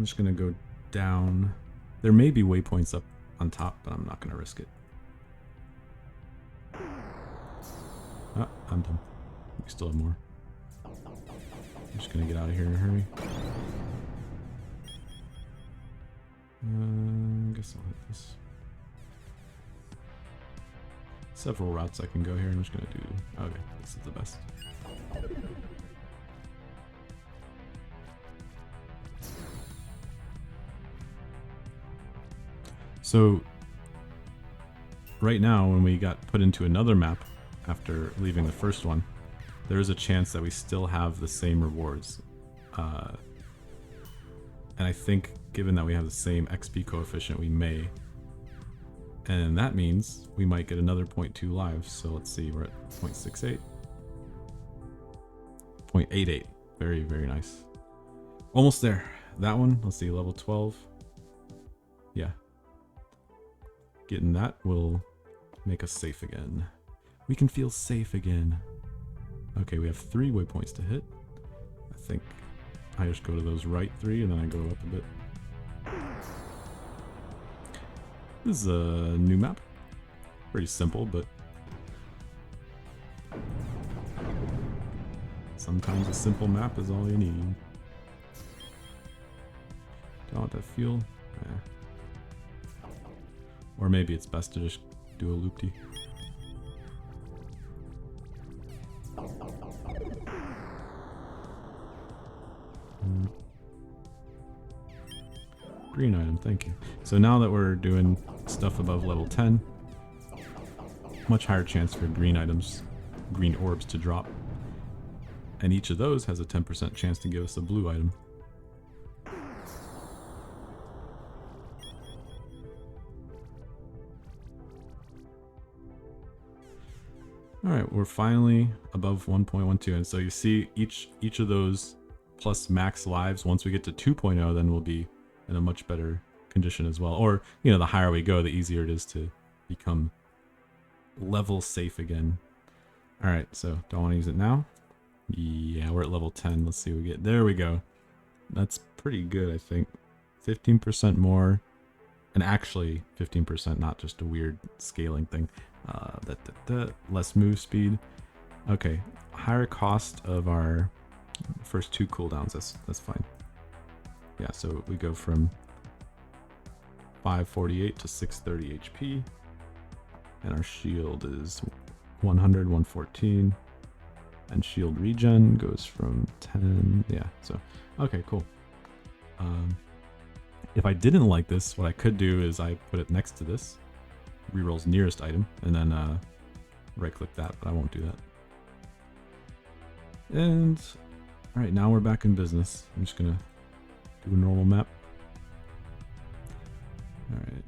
just gonna go down. There may be waypoints up on top, but I'm not gonna risk it. Ah, I'm done. We still have more. I'm just gonna get out of here in a hurry. I guess I'll hit this. Several routes I can go here. I'm just gonna do... Okay, this is the best. So, right now, when we got put into another map after leaving the first one, there is a chance that we still have the same rewards. And I think, given that we have the same XP coefficient, we may. And that means we might get another 0.2 lives. So let's see, we're at 0.68. 0.88. Very, very nice. Almost there. That one, let's see, level 12. Yeah. Getting that will make us safe again. We can feel safe again. Okay, we have 3 waypoints to hit. I think I just go to those right 3 and then I go up a bit. This is a new map. Pretty simple, but sometimes a simple map is all you need. Do I want that fuel? Or maybe it's best to just do a loop-de. Green item, thank you. So now that we're doing stuff above level 10, much higher chance for green items, green orbs to drop. And each of those has a 10% chance to give us a blue item. Alright, we're finally above 1.12, and so you see each of those plus max lives, once we get to 2.0, then we'll be in a much better condition as well. Or, you know, the higher we go, the easier it is to become level safe again. Alright, so do I want to use it now? Yeah, we're at level 10. Let's see what we get. There we go. That's pretty good, I think. 15% more. And actually, 15%, not just a weird scaling thing. Less move speed. Okay, higher cost of our first 2 cooldowns. That's fine. Yeah, so we go from 548 to 630 HP. And our shield is 100, 114. And shield regen goes from 10. Yeah, so okay, cool. If I didn't like this, what I could do is I put it next to this, rerolls nearest item, and then right click that, but I won't do that. And all right, now we're back in business. I'm just gonna do a normal map. All right.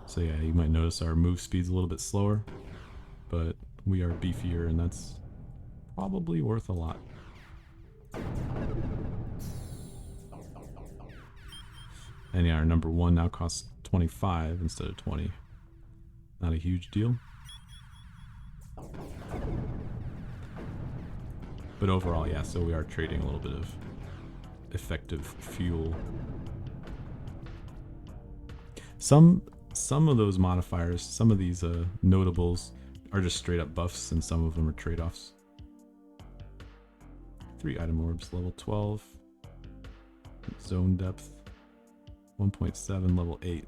So yeah, you might notice our move speed's a little bit slower, but we are beefier, and that's probably worth a lot. And yeah, our number 1 now costs 25 instead of 20. Not a huge deal. But overall, yeah, so we are trading a little bit of effective fuel. Some of those modifiers, some of these notables are just straight up buffs, and some of them are trade-offs. 3 item orbs, level 12. Zone depth. 1.7, level 8.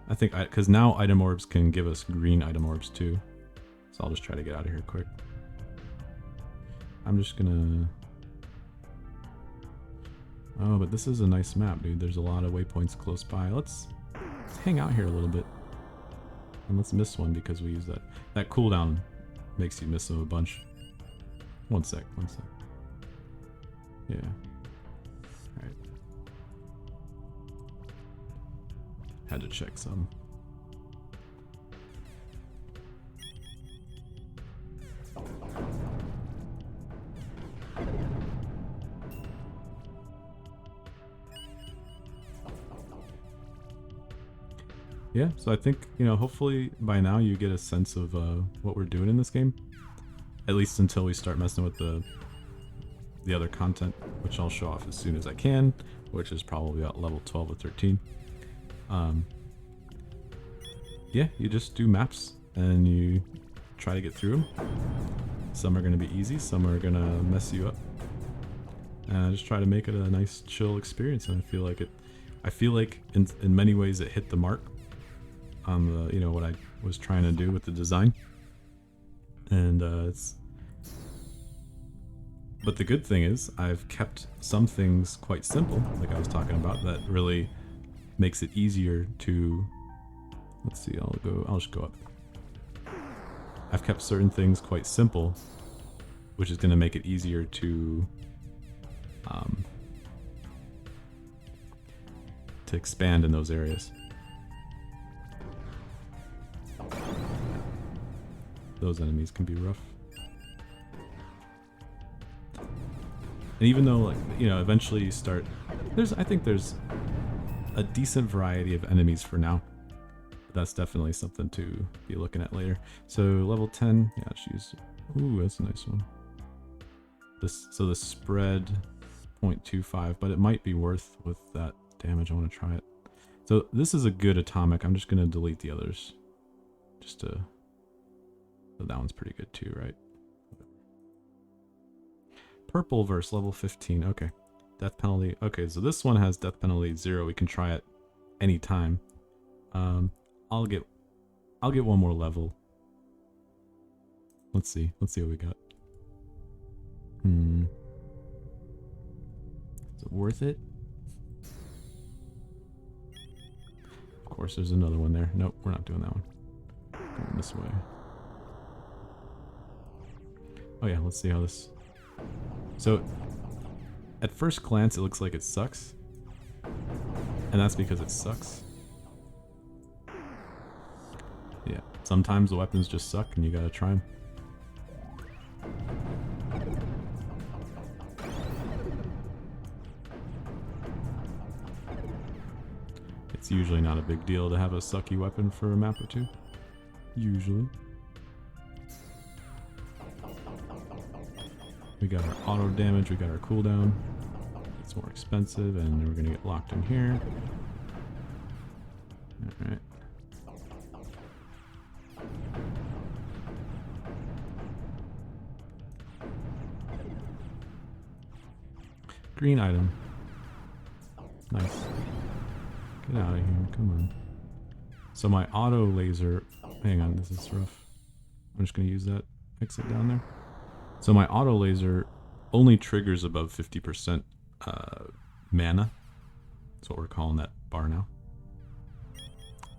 I think, because now item orbs can give us green item orbs too. So I'll just try to get out of here quick. I'm just gonna... Oh, but this is a nice map, dude. There's a lot of waypoints close by. Let's hang out here a little bit. And let's miss one because we use that. That cooldown makes you miss them a bunch. One sec. Yeah. Alright. Had to check some. Yeah, so I think, you know, hopefully by now you get a sense of what we're doing in this game. At least until we start messing with the other content, which I'll show off as soon as I can, which is probably about level 12 or 13. Yeah, you just do maps and you try to get through them. Some are going to be easy, some are going to mess you up. And just try to make it a nice chill experience, and I feel like in many ways it hit the mark on the, you know, what I was trying to do with the design. And but the good thing is I've kept some things quite simple, like I was talking about, that really makes it easier to, let's see, I'll just go up. I've kept certain things quite simple, which is going to make it easier to expand in those areas. Those enemies can be rough. And even though, like, you know, eventually you start, I think there's a decent variety of enemies for now. That's definitely something to be looking at later. So level 10, yeah, she's, ooh, that's a nice one. So the spread 0.25, but it might be worth with that damage. I want to try it. So this is a good atomic. I'm just going to delete the others. So that one's pretty good too, right? Purple verse level 15. Okay. Death penalty. Okay, so this one has death penalty 0. We can try it anytime. I'll get one more level. Let's see what we got. Is it worth it? Of course, there's another one there. Nope, we're not doing that one. Going this way. Oh yeah, let's see how this... So, at first glance, it looks like it sucks. And that's because it sucks. Yeah, sometimes the weapons just suck and you gotta try them. It's usually not a big deal to have a sucky weapon for a map or two. Usually. We got our auto damage, we got our cooldown. It's more expensive, and then we're gonna get locked in here. Alright. Green item. Nice. Get out of here, come on. So my auto laser... Hang on, this is rough. I'm just gonna use that exit down there. So my auto laser only triggers above 50% mana. That's what we're calling that bar now.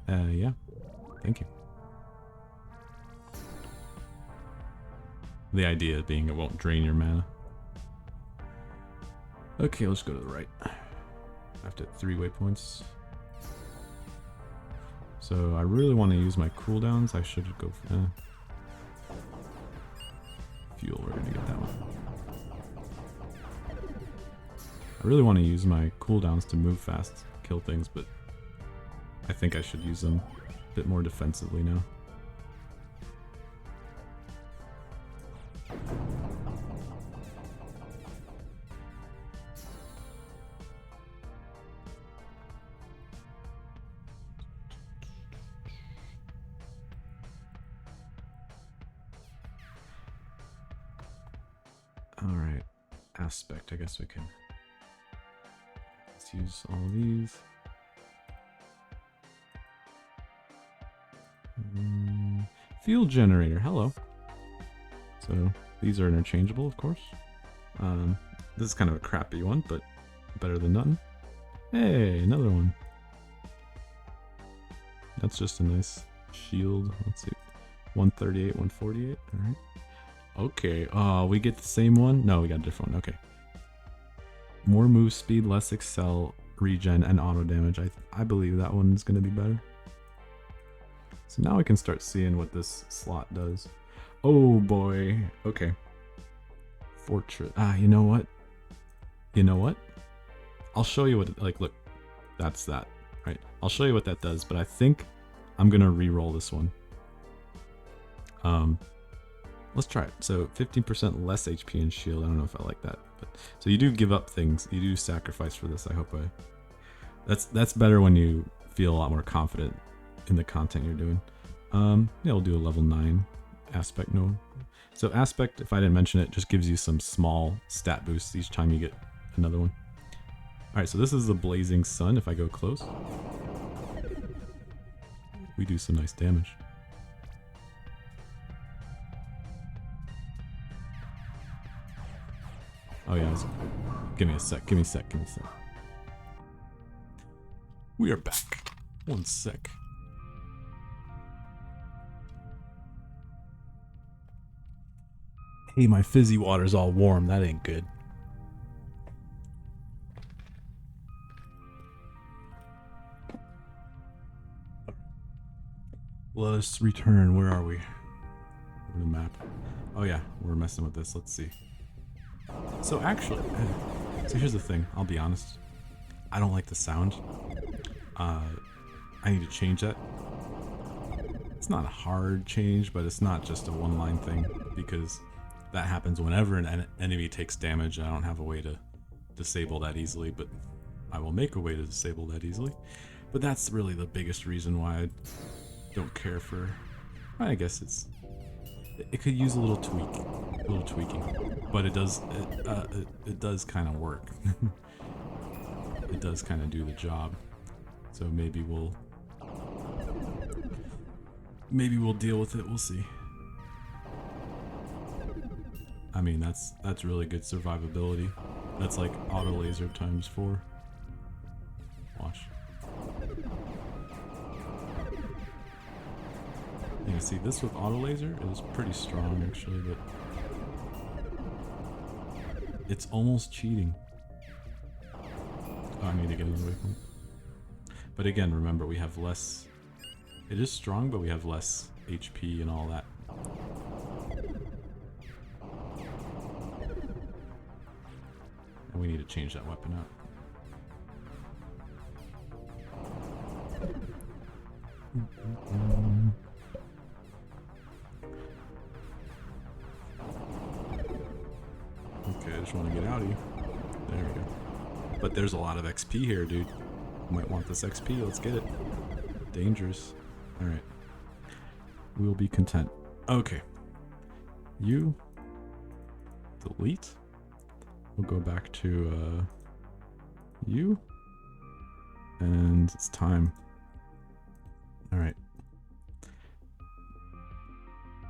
Yeah. Thank you. The idea being it won't drain your mana. Okay, let's go to the right. After 3 waypoints. So I really want to use my cooldowns. I should go for fuel. We're gonna get that one. I really want to use my cooldowns to move fast, kill things, but I think I should use them a bit more defensively now. Alright, aspect, I guess we can. Let's use all these. Fuel generator, hello. So these are interchangeable, of course. This is kind of a crappy one, but better than nothing. Hey, another one. That's just a nice shield. Let's see. 138, 148, alright. Okay, we get the same one? No, we got a different one, okay. More move speed, less excel, regen, and auto damage. I believe that one's gonna be better. So now we can start seeing what this slot does. Oh boy, okay. Fortress, you know what? You know what? I'll show you what, like, look, that's that, right? I'll show you what that does, but I think I'm gonna re-roll this one. Let's try it. So 15% less HP and shield. I don't know if I like that, but so you do give up things. You do sacrifice for this. I hope that's better when you feel a lot more confident in the content you're doing. Yeah, we'll do a level 9 aspect. No, so aspect, if I didn't mention it, just gives you some small stat boosts each time you get another one. All right, so this is the blazing sun. If I go close, we do some nice damage. Oh yeah, give me a sec, give me a sec, give me a sec. We are back. One sec. Hey, my fizzy water's all warm. That ain't good. Let us return. Where are we? Where's the map? Oh yeah, we're messing with this. Let's see. So actually, so here's the thing, I'll be honest. I don't like the sound. I need to change that. It's not a hard change, but it's not just a one-line thing, because that happens whenever an enemy takes damage, and I don't have a way to disable that easily, but I will make a way to disable that easily. But that's really the biggest reason why I don't care for... I guess it could use a little tweaking, but it does kind of work. It does kind of do the job. So maybe we'll deal with it. We'll see. I mean, that's really good survivability. That's like auto laser times 4. Watch. see, this with auto laser is pretty strong actually, but it's almost cheating. Oh, I need to get away from it. But again, remember we have less. It is strong, but we have less HP and all that. And we need to change that weapon out. Okay, I just want to get out of here. There we go. But there's a lot of XP here, dude. Might want this XP. Let's get it. Dangerous. Alright. We'll be content. Okay. You. Delete. We'll go back to you. And it's time. Alright.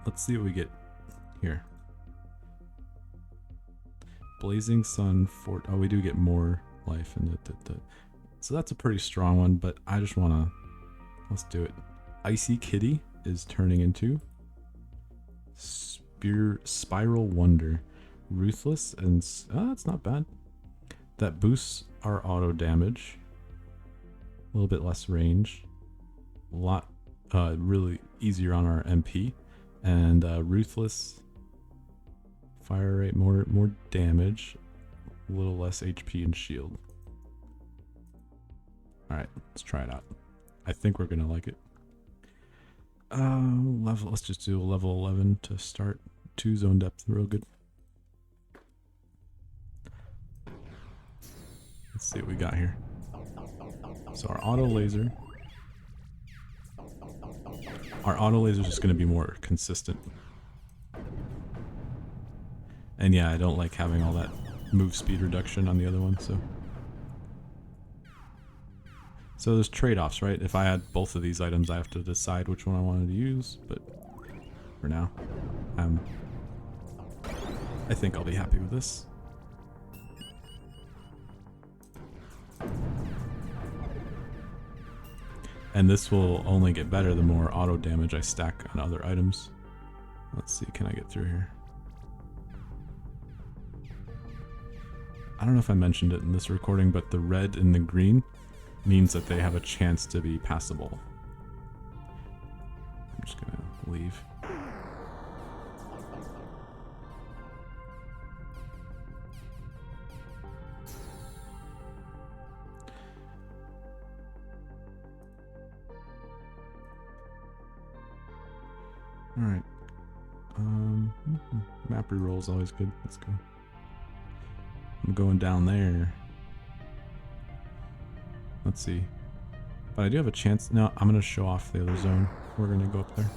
Let's see what we get here. Blazing Sun Fort. Oh, we do get more life in it. So that's a pretty strong one, but I just want to. Let's do it. Icy Kitty is turning into Spiral Wonder. Ruthless and. That's not bad. That boosts our auto damage. A little bit less range. A lot. Really easier on our MP. And Ruthless. Fire rate, more damage, a little less HP and shield. Alright, let's try it out. I think we're gonna like it. Let's just do a level 11 to start. 2 zone depth, real good. Let's see what we got here. So our auto laser. Our auto laser is just gonna be more consistent. And yeah, I don't like having all that move speed reduction on the other one, so there's trade-offs, right? If I add both of these items, I have to decide which one I wanted to use, but for now, I think I'll be happy with this. And this will only get better the more auto damage I stack on other items. Let's see, can I get through here? I don't know if I mentioned it in this recording, but the red and the green means that they have a chance to be passable. I'm just gonna leave. Alright. Map reroll is always good. Let's go. I'm going down there. Let's see. But I do have a chance. No, I'm going to show off the other zone. We're going to go up there.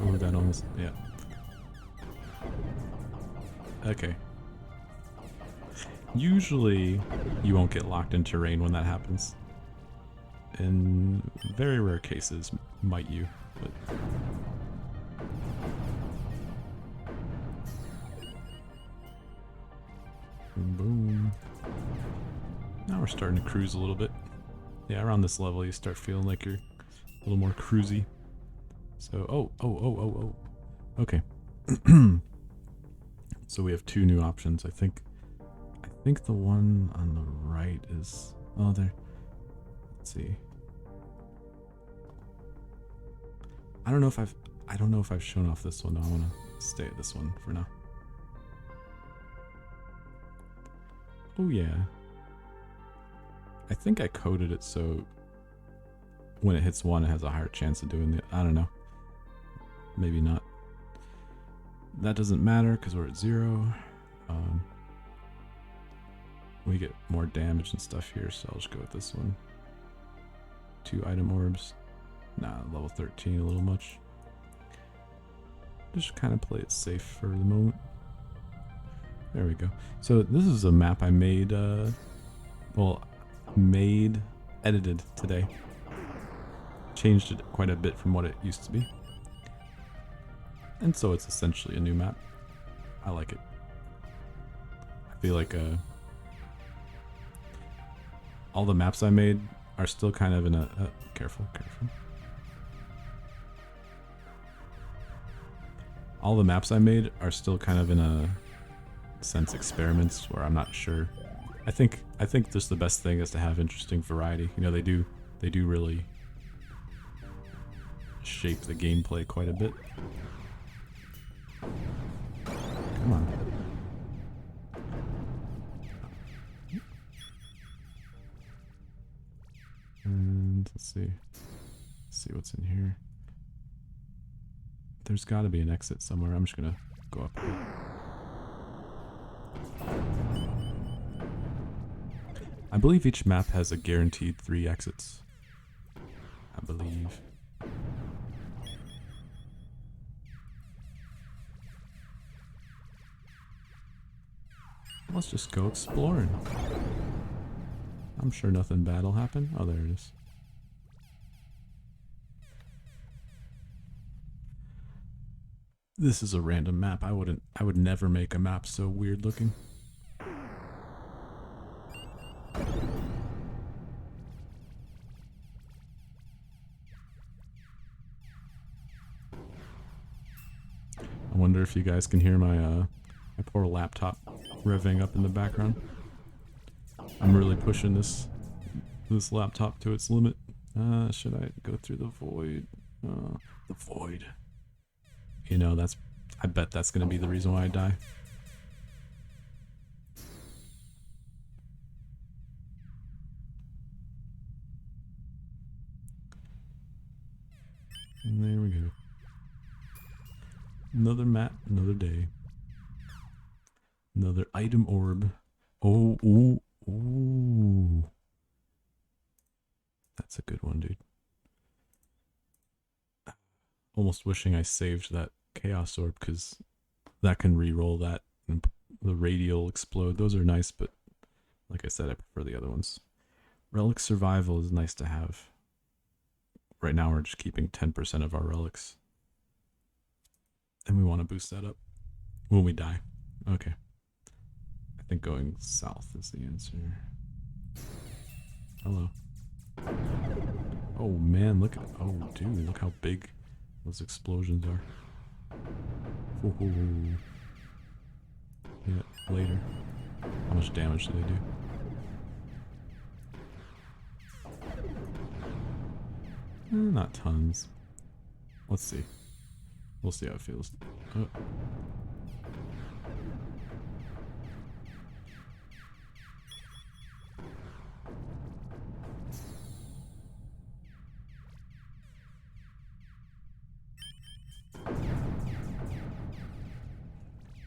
Oh, that almost, yeah. Okay. Usually, you won't get locked in terrain when that happens. In very rare cases, might you, but... Boom, boom. Now we're starting to cruise a little bit. Yeah, around this level you start feeling like you're a little more cruisy. So, oh. Okay. So we have 2 new options, I think the one on the right is... Oh, there. Let's see. I don't know if I've shown off this one. No, I want to stay at this one for now. Oh yeah. I think I coded it so when it hits 1 it has a higher chance of doing it. I don't know. Maybe not. That doesn't matter because we're at 0. We get more damage and stuff here, so I'll just go with this one. 2 item orbs. Nah, level 13 a little much. Just kind of play it safe for the moment. There we go. So this is a map I made, edited today. Changed it quite a bit from what it used to be. And so it's essentially a new map. I like it. I feel like all the maps I made are still kind of in a... careful, careful. All the maps I made are still kind of in a sense experiments where I'm not sure. I think just the best thing is to have interesting variety. You know, they do really shape the gameplay quite a bit. Come on. And let's see what's in here. There's got to be an exit somewhere. I'm just gonna go up here. I believe each map has a guaranteed 3 exits. I believe. Let's just go exploring. I'm sure nothing bad will happen. Oh, there it is. This is a random map. I would never make a map so weird looking. I wonder if you guys can hear my poor laptop revving up in the background. I'm really pushing this laptop to its limit. Should I go through the void? The void. You know, I bet that's gonna be the reason why I die. And there we go. Another map, another day. Another item orb. Oh, ooh, ooh. That's a good one, dude. Almost wishing I saved that chaos orb, because that can re-roll that and the radial explode. Those are nice, but like I said, I prefer the other ones. Relic survival is nice to have. Right now we're just keeping 10% of our relics. And we want to boost that up when we die. Okay. I think going south is the answer. Hello. Oh man, look at... Oh dude, look how big those explosions are. Ooh. Yeah, later. How much damage do they do? Not tons. Let's see. We'll see how it feels. Oh.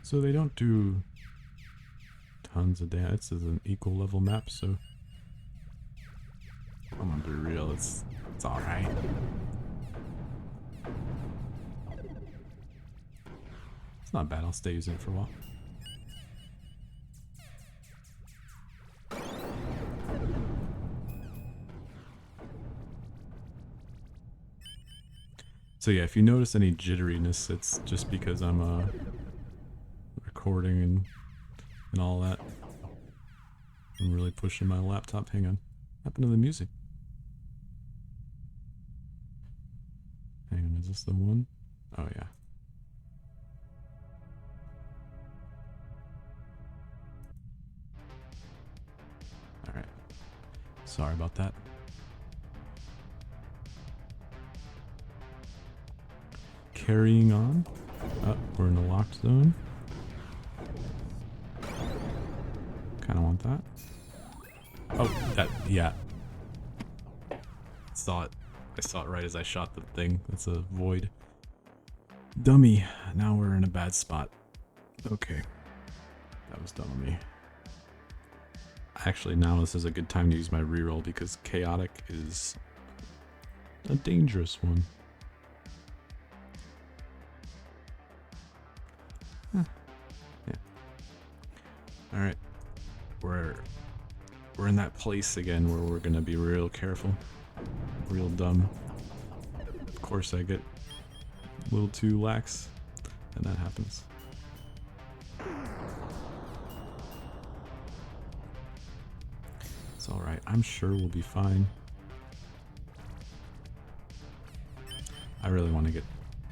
So they don't do tons of damage. This is an equal level map, so I'm gonna be real, it's alright. It's not bad, I'll stay using it for a while. So yeah, if you notice any jitteriness, it's just because I'm recording and all that. I'm really pushing my laptop. Hang on. What happened to the music? Hang on, is this the one? Oh yeah. Alright. Sorry about that. Carrying on. Oh, we're in the locked zone. Kinda want that. Oh, that, yeah. Saw it. I saw it right as I shot the thing. That's a void. Dummy. Now we're in a bad spot. Okay. That was dumb of me. Actually, now this is a good time to use my reroll because chaotic is a dangerous one. Huh. Yeah. Alright. We're in that place again where we're gonna be real careful. Real dumb. Of course I get a little too lax, and that happens. alright. I'm sure we'll be fine. I really want to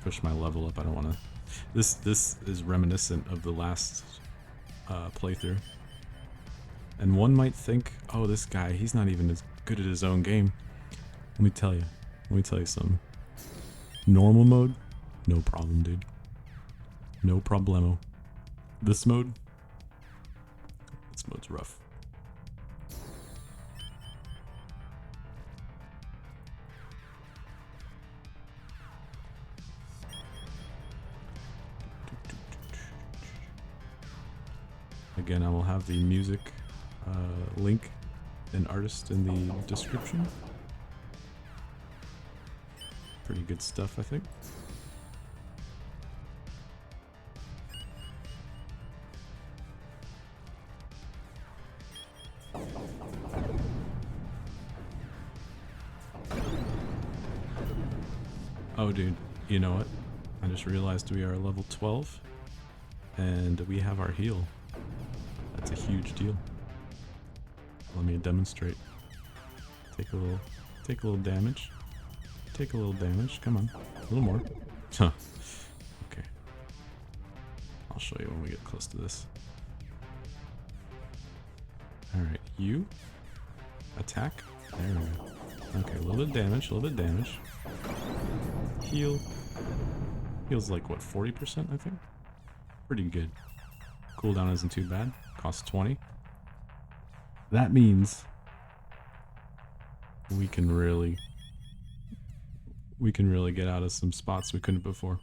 push my level up. I don't want to... This is reminiscent of the last playthrough. And one might think, oh, this guy, he's not even as good at his own game. Let me tell you something. Normal mode, no problem, dude. No problemo. This mode's rough. Again, I will have the music link and artist in the description. Pretty good stuff, I think. Oh, dude, you know what? I just realized we are level 12, and we have our heal. That's a huge deal. Let me demonstrate. Take a little damage. Take a little damage. Come on, a little more. Huh. Okay. I'll show you when we get close to this. All right, you attack. There we go. Okay, a little bit of damage. A little bit of damage. Heal. Heals like what, 40%? I think. Pretty good. Cooldown isn't too bad. Costs 20. That means we can really get out of some spots we couldn't before.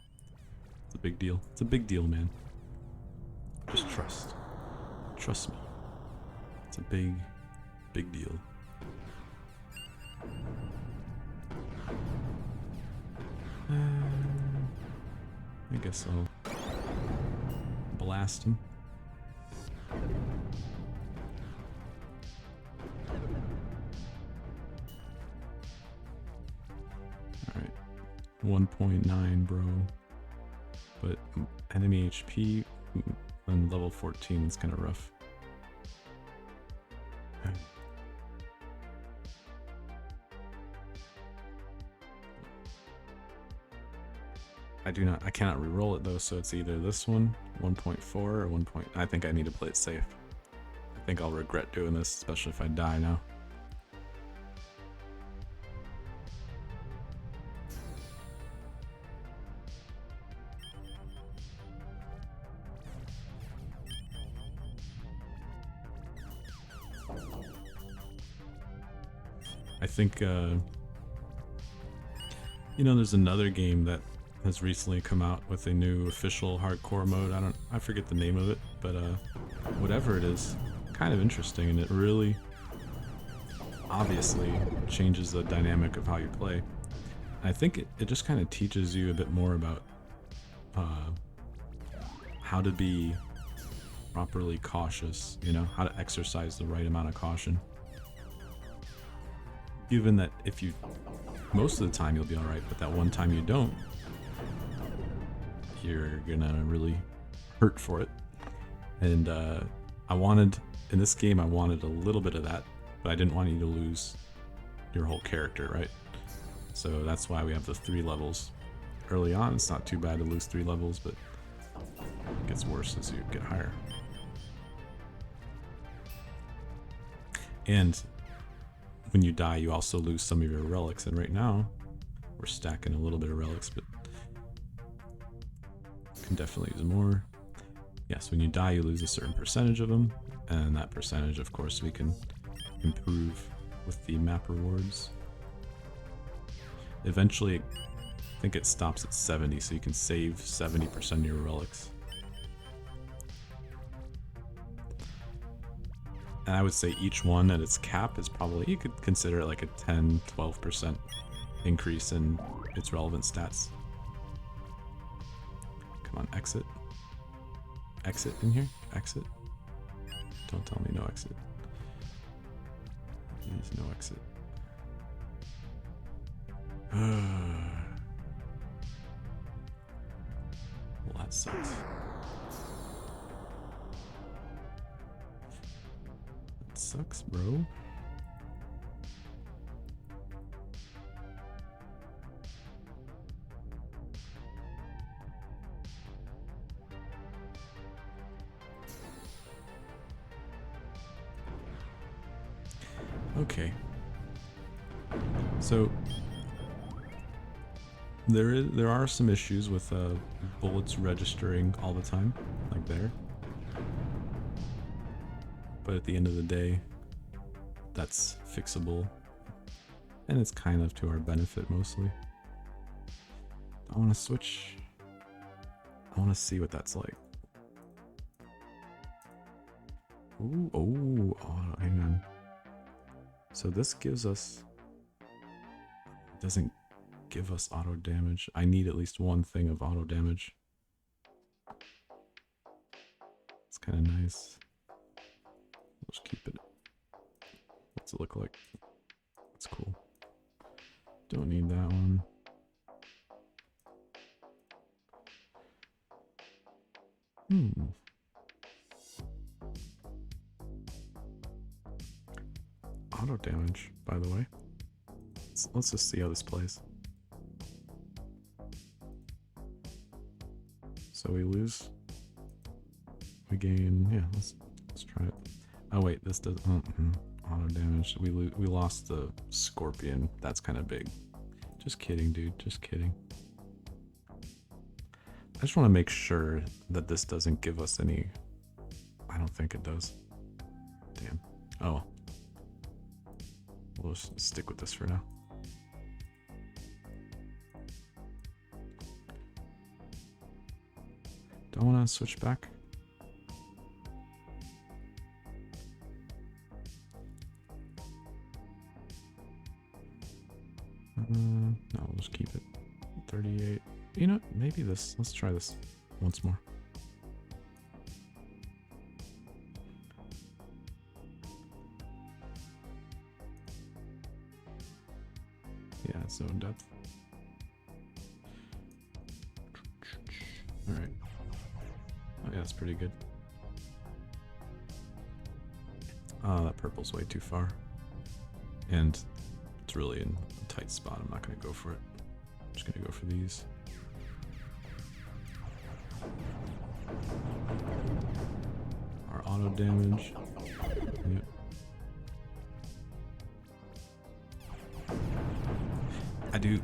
It's a big deal. It's a big deal, man. Just trust. Trust me. It's a big, big deal. I guess I'll blast him. Alright. 1.9, bro. But enemy HP on level 14 is kind of rough. I cannot re-roll it though, so it's either this one, 1.4 or 1. I think I need to play it safe. I think I'll regret doing this, especially if I die now. I think, you know, there's another game that has recently come out with a new official hardcore mode. I forget the name of it, but whatever it is, kind of interesting, and it really obviously changes the dynamic of how you play. I think it just kind of teaches you a bit more about how to be properly cautious, you know, how to exercise the right amount of caution. Given that if you, most of the time you'll be alright, but that one time you don't, you're gonna really hurt for it. And in this game I wanted a little bit of that, but I didn't want you to lose your whole character, right? So that's why we have the 3 levels. Early on it's not too bad to lose 3 levels, but it gets worse as you get higher. And when you die you also lose some of your relics, and right now we're stacking a little bit of relics, but can definitely use more. Yes, when you die you lose a certain percentage of them, and that percentage of course we can improve with the map rewards. Eventually I think it stops at 70, so you can save 70% of your relics. And I would say each one at its cap is probably, you could consider it like a 10-12% increase in its relevant stats. Come on, exit. Exit in here? Exit? Don't tell me no exit. There's no exit. Well, that sucks. That sucks, bro. Okay. So there are some issues with bullets registering all the time, like there. But at the end of the day, that's fixable, and it's kind of to our benefit mostly. I want to switch. I want to see what that's like. Ooh, oh, hang on. So this gives us, doesn't give us auto damage. I need at least one thing of auto damage. It's kind of nice. Let's keep it. What's it look like? That's cool. Don't need that one. Auto damage, by the way. Let's just see how this plays. So we lose. We gain. Yeah, let's try it. Oh wait, this does auto damage. We lost the scorpion. That's kind of big. Just kidding, dude. Just kidding. I just want to make sure that this doesn't give us any. I don't think it does. Damn. Oh. We'll just stick with this for now. Don't want to switch back. No, we'll just keep it. 38. You know, maybe this. Let's try this once more. Yeah, zone depth. Alright. Oh yeah, that's pretty good. That purple's way too far. And it's really in a tight spot. I'm not going to go for it. I'm just going to go for these. Our auto damage. Yep.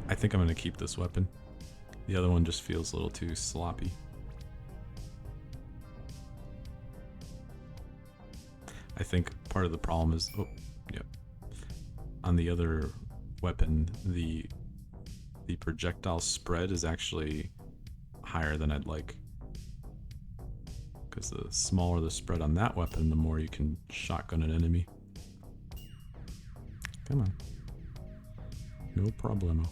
I think I'm going to keep this weapon. The other one just feels a little too sloppy. I think part of the problem is, oh, yep. On the other weapon, the projectile spread is actually higher than I'd like. Because the smaller the spread on that weapon, the more you can shotgun an enemy. Come on. No problemo.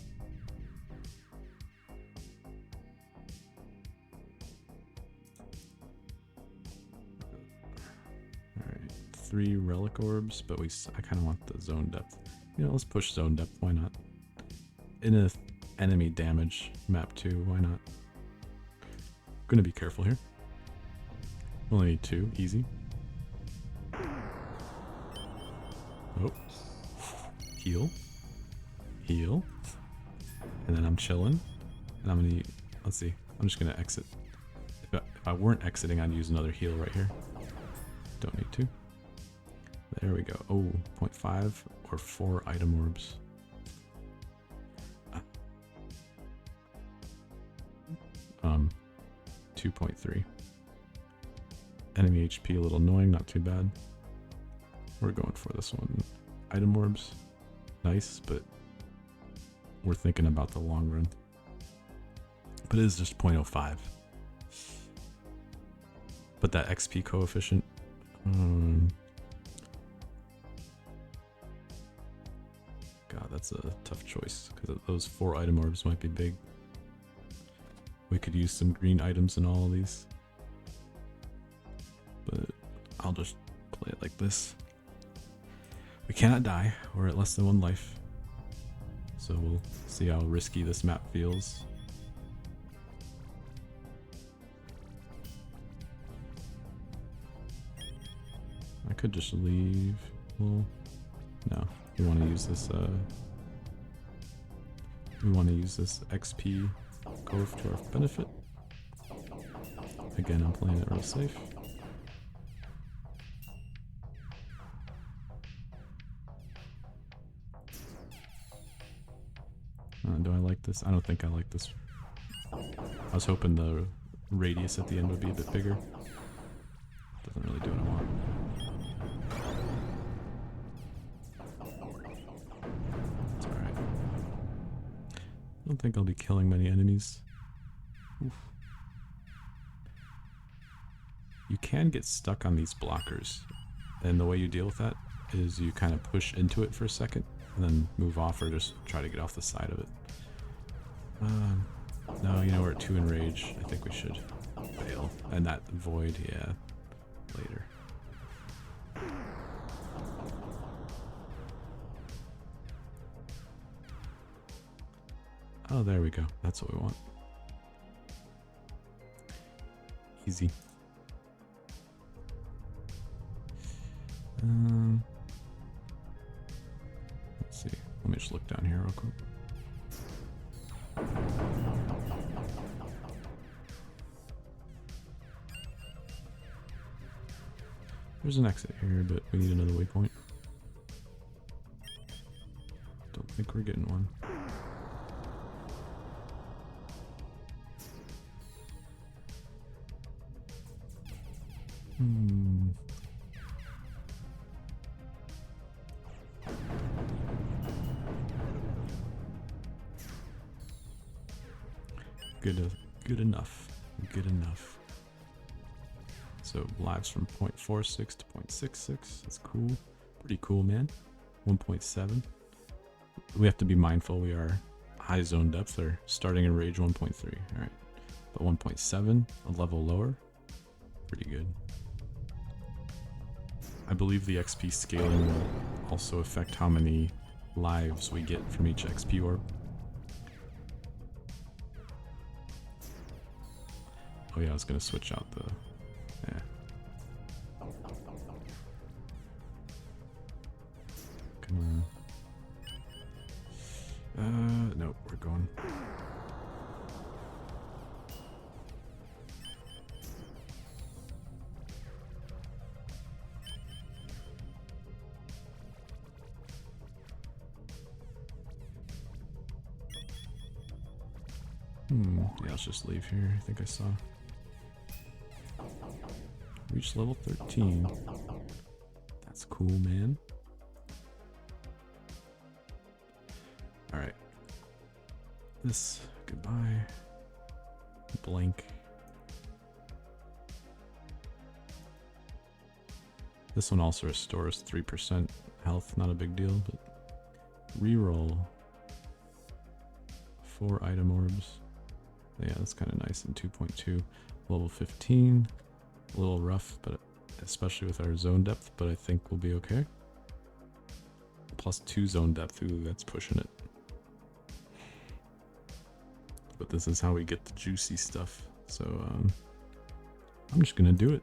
Alright, 3 relic orbs, but I kind of want the zone depth. You know, let's push zone depth, why not? In a enemy damage map too, why not? Gonna be careful here. Only need 2, easy. Oh. Heal. Heal. And then I'm chilling. And I'm gonna, let's see, I'm just gonna exit. If I weren't exiting, I'd use another heal right here. Don't need to. There we go. Oh, 0.5 or 4 item orbs. 2.3. Enemy HP a little annoying, not too bad. We're going for this one. Item orbs, nice, but we're thinking about the long run. But it is just 0.05. But that XP coefficient, God, that's a tough choice because those 4 item orbs might be big. We could use some green items in all of these. But I'll just play it like this. We cannot die. We're at less than 1 life. So we'll see how risky this map feels. I could just leave. Well, no. We want to use this XP Cove to our benefit. Again, I'm playing it real safe. this. I don't think I like this. I was hoping the radius at the end would be a bit bigger. Doesn't really do what I want. It's alright. I don't think I'll be killing many enemies. Oof. You can get stuck on these blockers, and the way you deal with that is you kind of push into it for a second and then move off, or just try to get off the side of it. No, you know, we're at 2 in rage. I think we should fail. And that void, yeah, later. Oh, there we go. That's what we want. Easy. Let's see. Let me just look down here real quick. There's an exit here, but we need another waypoint. Don't think we're getting one. Good enough. Good enough. So lives from 0.46 to 0.66. That's cool. Pretty cool, man. 1.7. We have to be mindful we are high zone depth, or starting in rage 1.3. Alright. But 1.7, a level lower. Pretty good. I believe the XP scaling will also affect how many lives we get from each XP orb. Oh yeah, I was gonna switch out the... yeah. Come on. Nope, we're going. Yeah, let's just leave here. I think I saw. Reach level 13. That's cool, man. Alright. This, goodbye. Blank. This one also restores 3% health, not a big deal, but reroll 4 item orbs. Yeah, that's kind of nice in 2.2. Level 15. A little rough, but especially with our zone depth, but I think we'll be okay. Plus 2 zone depth, ooh, that's pushing it. But this is how we get the juicy stuff, so I'm just gonna do it.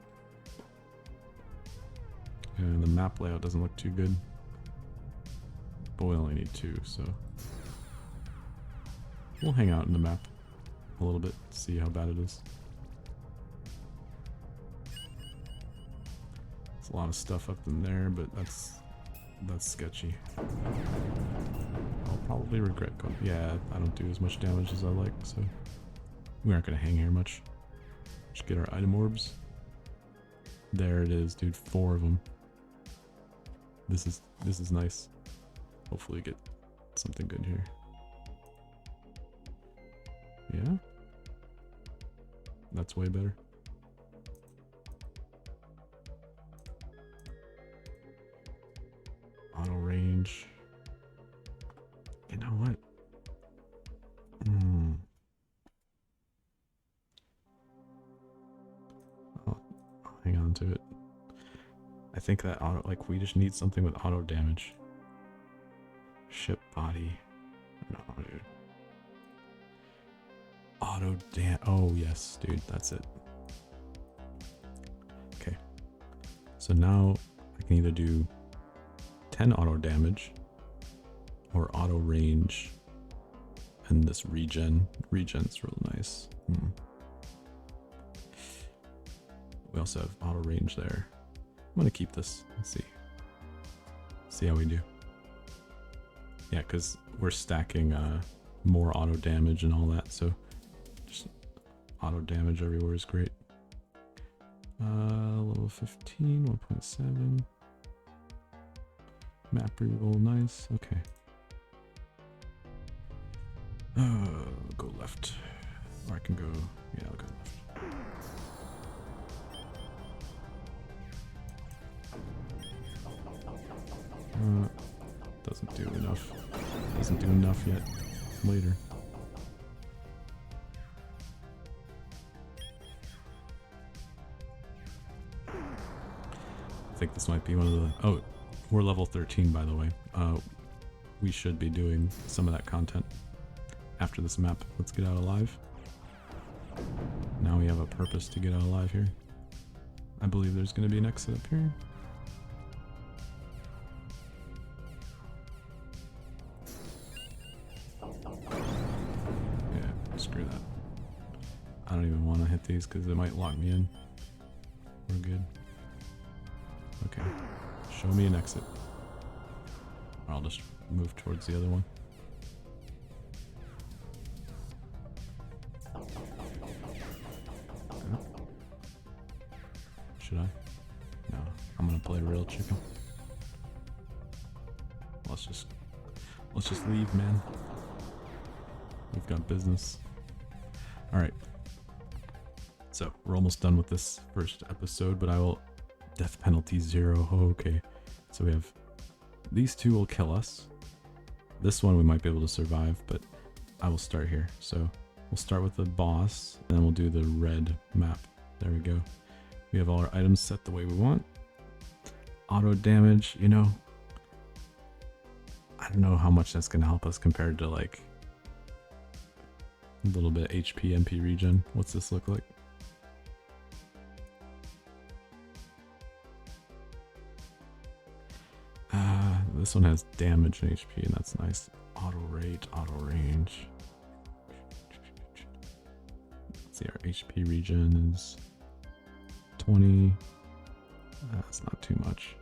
And the map layout doesn't look too good, but we only need 2, so we'll hang out in the map a little bit, see how bad it is. There's a lot of stuff up in there, but that's sketchy. I'll probably regret going. Yeah, I don't do as much damage as I like, so we aren't gonna hang here much. Just get our item orbs. There it is, dude. 4 of them. This is nice. Hopefully get something good here. Yeah? That's way better. Auto range. You know what? I'll hang on to it. I think that auto, like, we just need something with auto damage. Ship body. No, dude. Auto dam. Oh, yes, dude, that's it. Okay. So now I can either do 10 auto damage or auto range, and this regen. Regen's real nice. We also have auto range there. I'm gonna keep this. Let's see how we do. Yeah, because we're stacking more auto damage and all that, so just auto damage everywhere is great. Level 15, 1.7. Map reroll, nice. Okay. Go left. Or I can go, yeah, I'll go left. Doesn't do enough. Doesn't do enough yet. Later. I think this might be one of the... Oh, we're level 13, by the way. We should be doing some of that content after this map. Let's get out alive. Now we have a purpose to get out alive here. I believe there's going to be an exit up here. Yeah, screw that. I don't even want to hit these because it might lock me in. We're good. Okay. Show me an exit. Or I'll just move towards the other one. Should I? No. I'm gonna play real chicken. Let's just leave, man. We've got business. Alright. So, we're almost done with this first episode, but I will... Death penalty 0. Oh, okay. So we have... These two will kill us. This one we might be able to survive, but I will start here. So, we'll start with the boss, and then we'll do the red map. There we go. We have all our items set the way we want. Auto damage, you know... I don't know how much that's going to help us compared to, like... a little bit HP, MP regen. What's this look like? This one has damage and HP, and that's nice. Auto rate, auto range. Let's see, our HP regen is 20. That's not too much.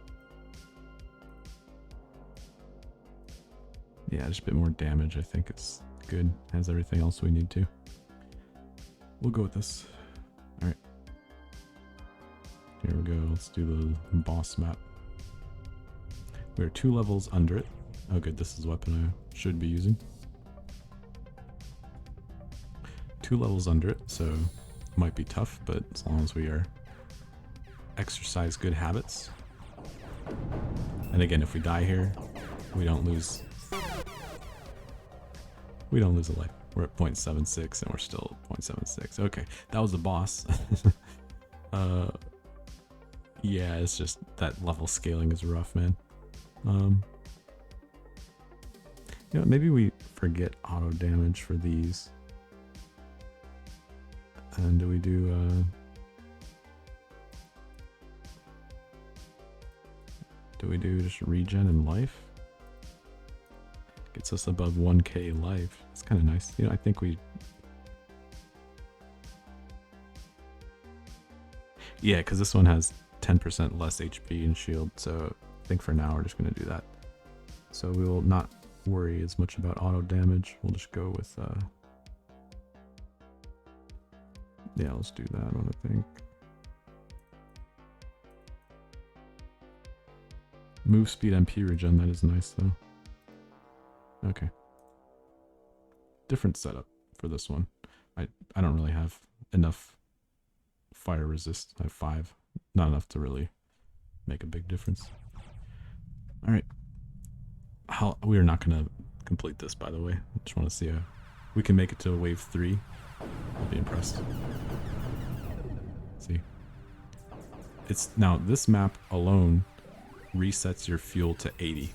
Yeah, just a bit more damage. I think it's good. Has everything else we need to. We'll go with this. Alright. Here we go. Let's do the boss map. We're 2 levels under it. Oh good, this is the weapon I should be using. 2 levels under it, so it might be tough, but as long as we are exercise good habits. And again, if we die here, we don't lose a life. We're at 0.76 and we're still at 0.76. Okay, that was the boss. Yeah, it's just that level scaling is rough, man. You know, maybe we forget auto damage for these. And do we do just regen and life? Gets us above 1k life. It's kind of nice. You know, I think we... Yeah, because this one has 10% less HP and shield, so I think for now we're just going to do that. So we will not worry as much about auto damage. We'll just go with... Yeah, let's do that one, I think. Move speed MP regen, that is nice though. Okay. Different setup for this one. I don't really have enough fire resist. I have 5. Not enough to really make a big difference. Alright. We are not going to complete this, by the way. I just want to see how we can make it to wave 3. I'll be impressed. See. It's now this map alone resets your fuel to 80.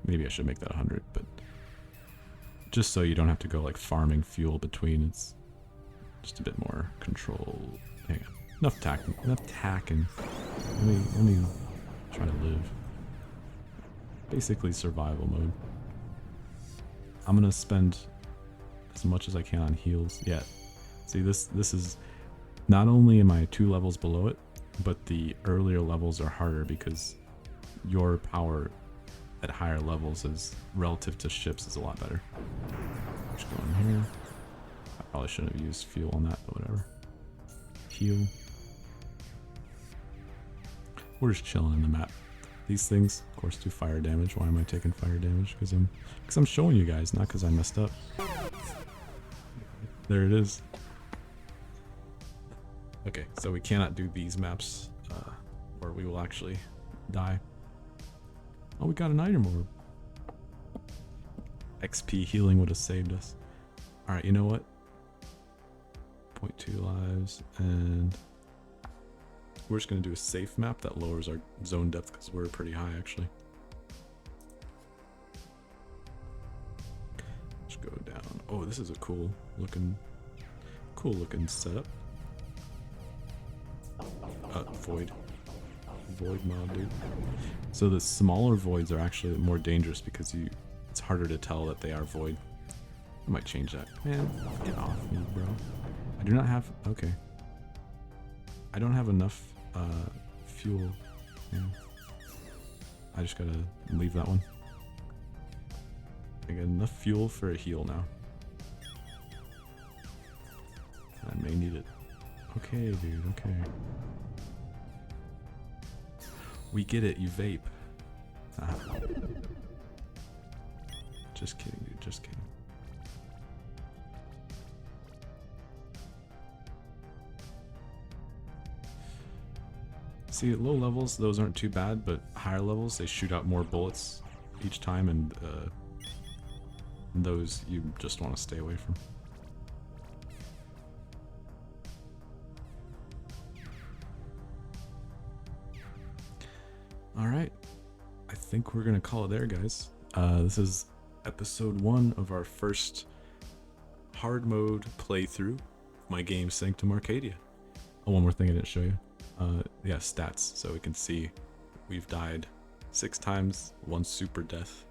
Maybe I should make that 100, but just so you don't have to go like farming fuel between. It's just a bit more control. Hang on. Enough tacking. Let me try to live. Basically survival mode. I'm gonna spend as much as I can on heals. Yeah. See, this is not only am I 2 levels below it, but the earlier levels are harder because your power at higher levels is relative to ships is a lot better. Just go in here. I probably shouldn't have used fuel on that, but whatever. Heal. We're just chilling in the map. These things, of course, do fire damage. Why am I taking fire damage? Because I'm showing you guys, not because I messed up. There it is. Okay, so we cannot do these maps, or we will actually die. Oh, we got an item orb. XP healing would have saved us. Alright, you know what? 0.2 lives, and we're just going to do a safe map that lowers our zone depth because we're pretty high, actually. Just go down. Oh, this is a cool looking setup. Void mod, dude. So the smaller voids are actually more dangerous because it's harder to tell that they are void. I might change that. Man, get off me, bro. I do not have... Okay. I don't have enough fuel. Man. I just gotta leave that one. I got enough fuel for a heal now. I may need it. Okay, dude, okay. We get it, you vape. Ah. Just kidding, dude, just kidding. See, at low levels, those aren't too bad, but higher levels, they shoot out more bullets each time, and those you just want to stay away from. Alright, I think we're going to call it there, guys. This is episode 1 of our first hard mode playthrough of my game Sanctum Arcadia. Oh, one more thing I didn't show you. Yeah, stats, so we can see we've died 6 times, 1 super death,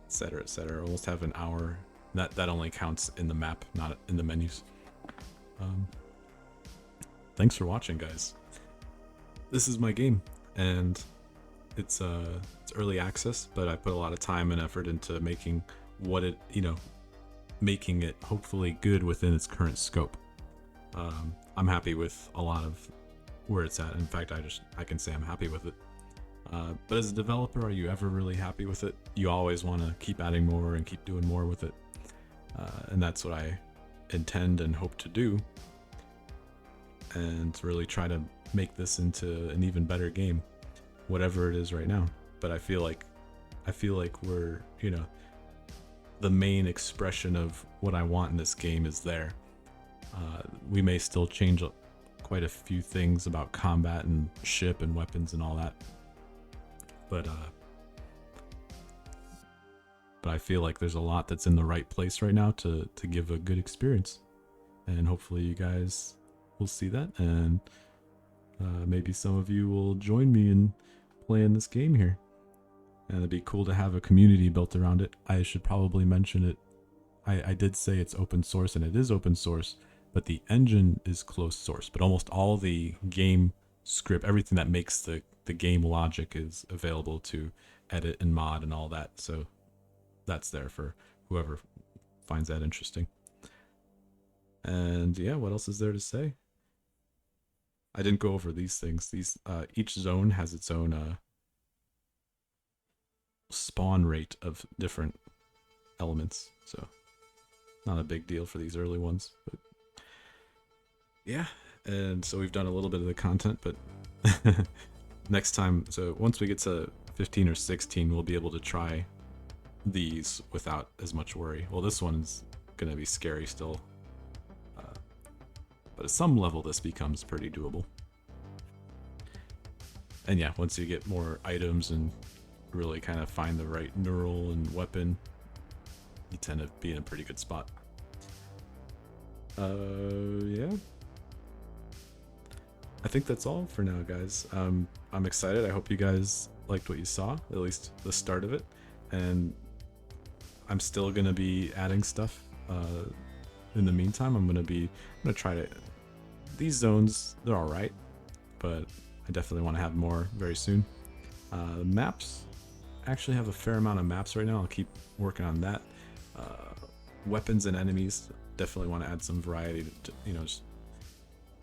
etc, etc. Almost have an hour. That only counts in the map, not in the menus. Thanks for watching, guys. This is my game, and it's early access, but I put a lot of time and effort into making making it hopefully good within its current scope. I'm happy with a lot of where it's at. In fact, I can say I'm happy with it. But as a developer, are you ever really happy with it? You always want to keep adding more and keep doing more with it. And that's what I intend and hope to do. And really try to make this into an even better game, whatever it is right now. But I feel like we're, the main expression of what I want in this game is there. We may still change quite a few things about combat and ship and weapons and all that, but I feel like there's a lot that's in the right place right now to give a good experience, and hopefully you guys will see that, and maybe some of you will join me in playing this game here, and it'd be cool to have a community built around it. I should probably mention it. I did say it's open source, and it is open source, but the engine is closed source. But almost all the game script, everything that makes the game logic is available to edit and mod and all that. So that's there for whoever finds that interesting. And yeah, what else is there to say? I didn't go over these things. Each zone has its own spawn rate of different elements, so not a big deal for these early ones, but yeah. And so we've done a little bit of the content, but next time, so once we get to 15 or 16, we'll be able to try these without as much worry. Well, this one's gonna be scary still, but at some level this becomes pretty doable. And yeah, once you get more items and really kind of find the right neural and weapon, you tend to be in a pretty good spot. Yeah, I think that's all for now, guys. I'm excited. I hope you guys liked what you saw, at least the start of it, and I'm still gonna be adding stuff in the meantime. I'm gonna try to, these zones, they're all right, but I definitely want to have more very soon. Maps, I actually have a fair amount of maps right now. I'll keep working on that. weapons and enemies, definitely want to add some variety to, you know, just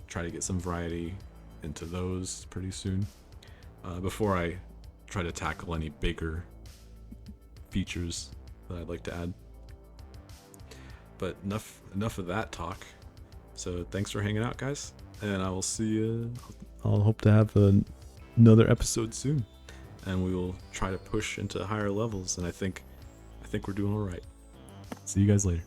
try to get some variety into those pretty soon, before I try to tackle any bigger features that I'd like to add. But enough of that talk. So thanks for hanging out, guys, and I will see you. I'll hope to have another episode soon, and we will try to push into higher levels. And I think we're doing all right. See you guys later.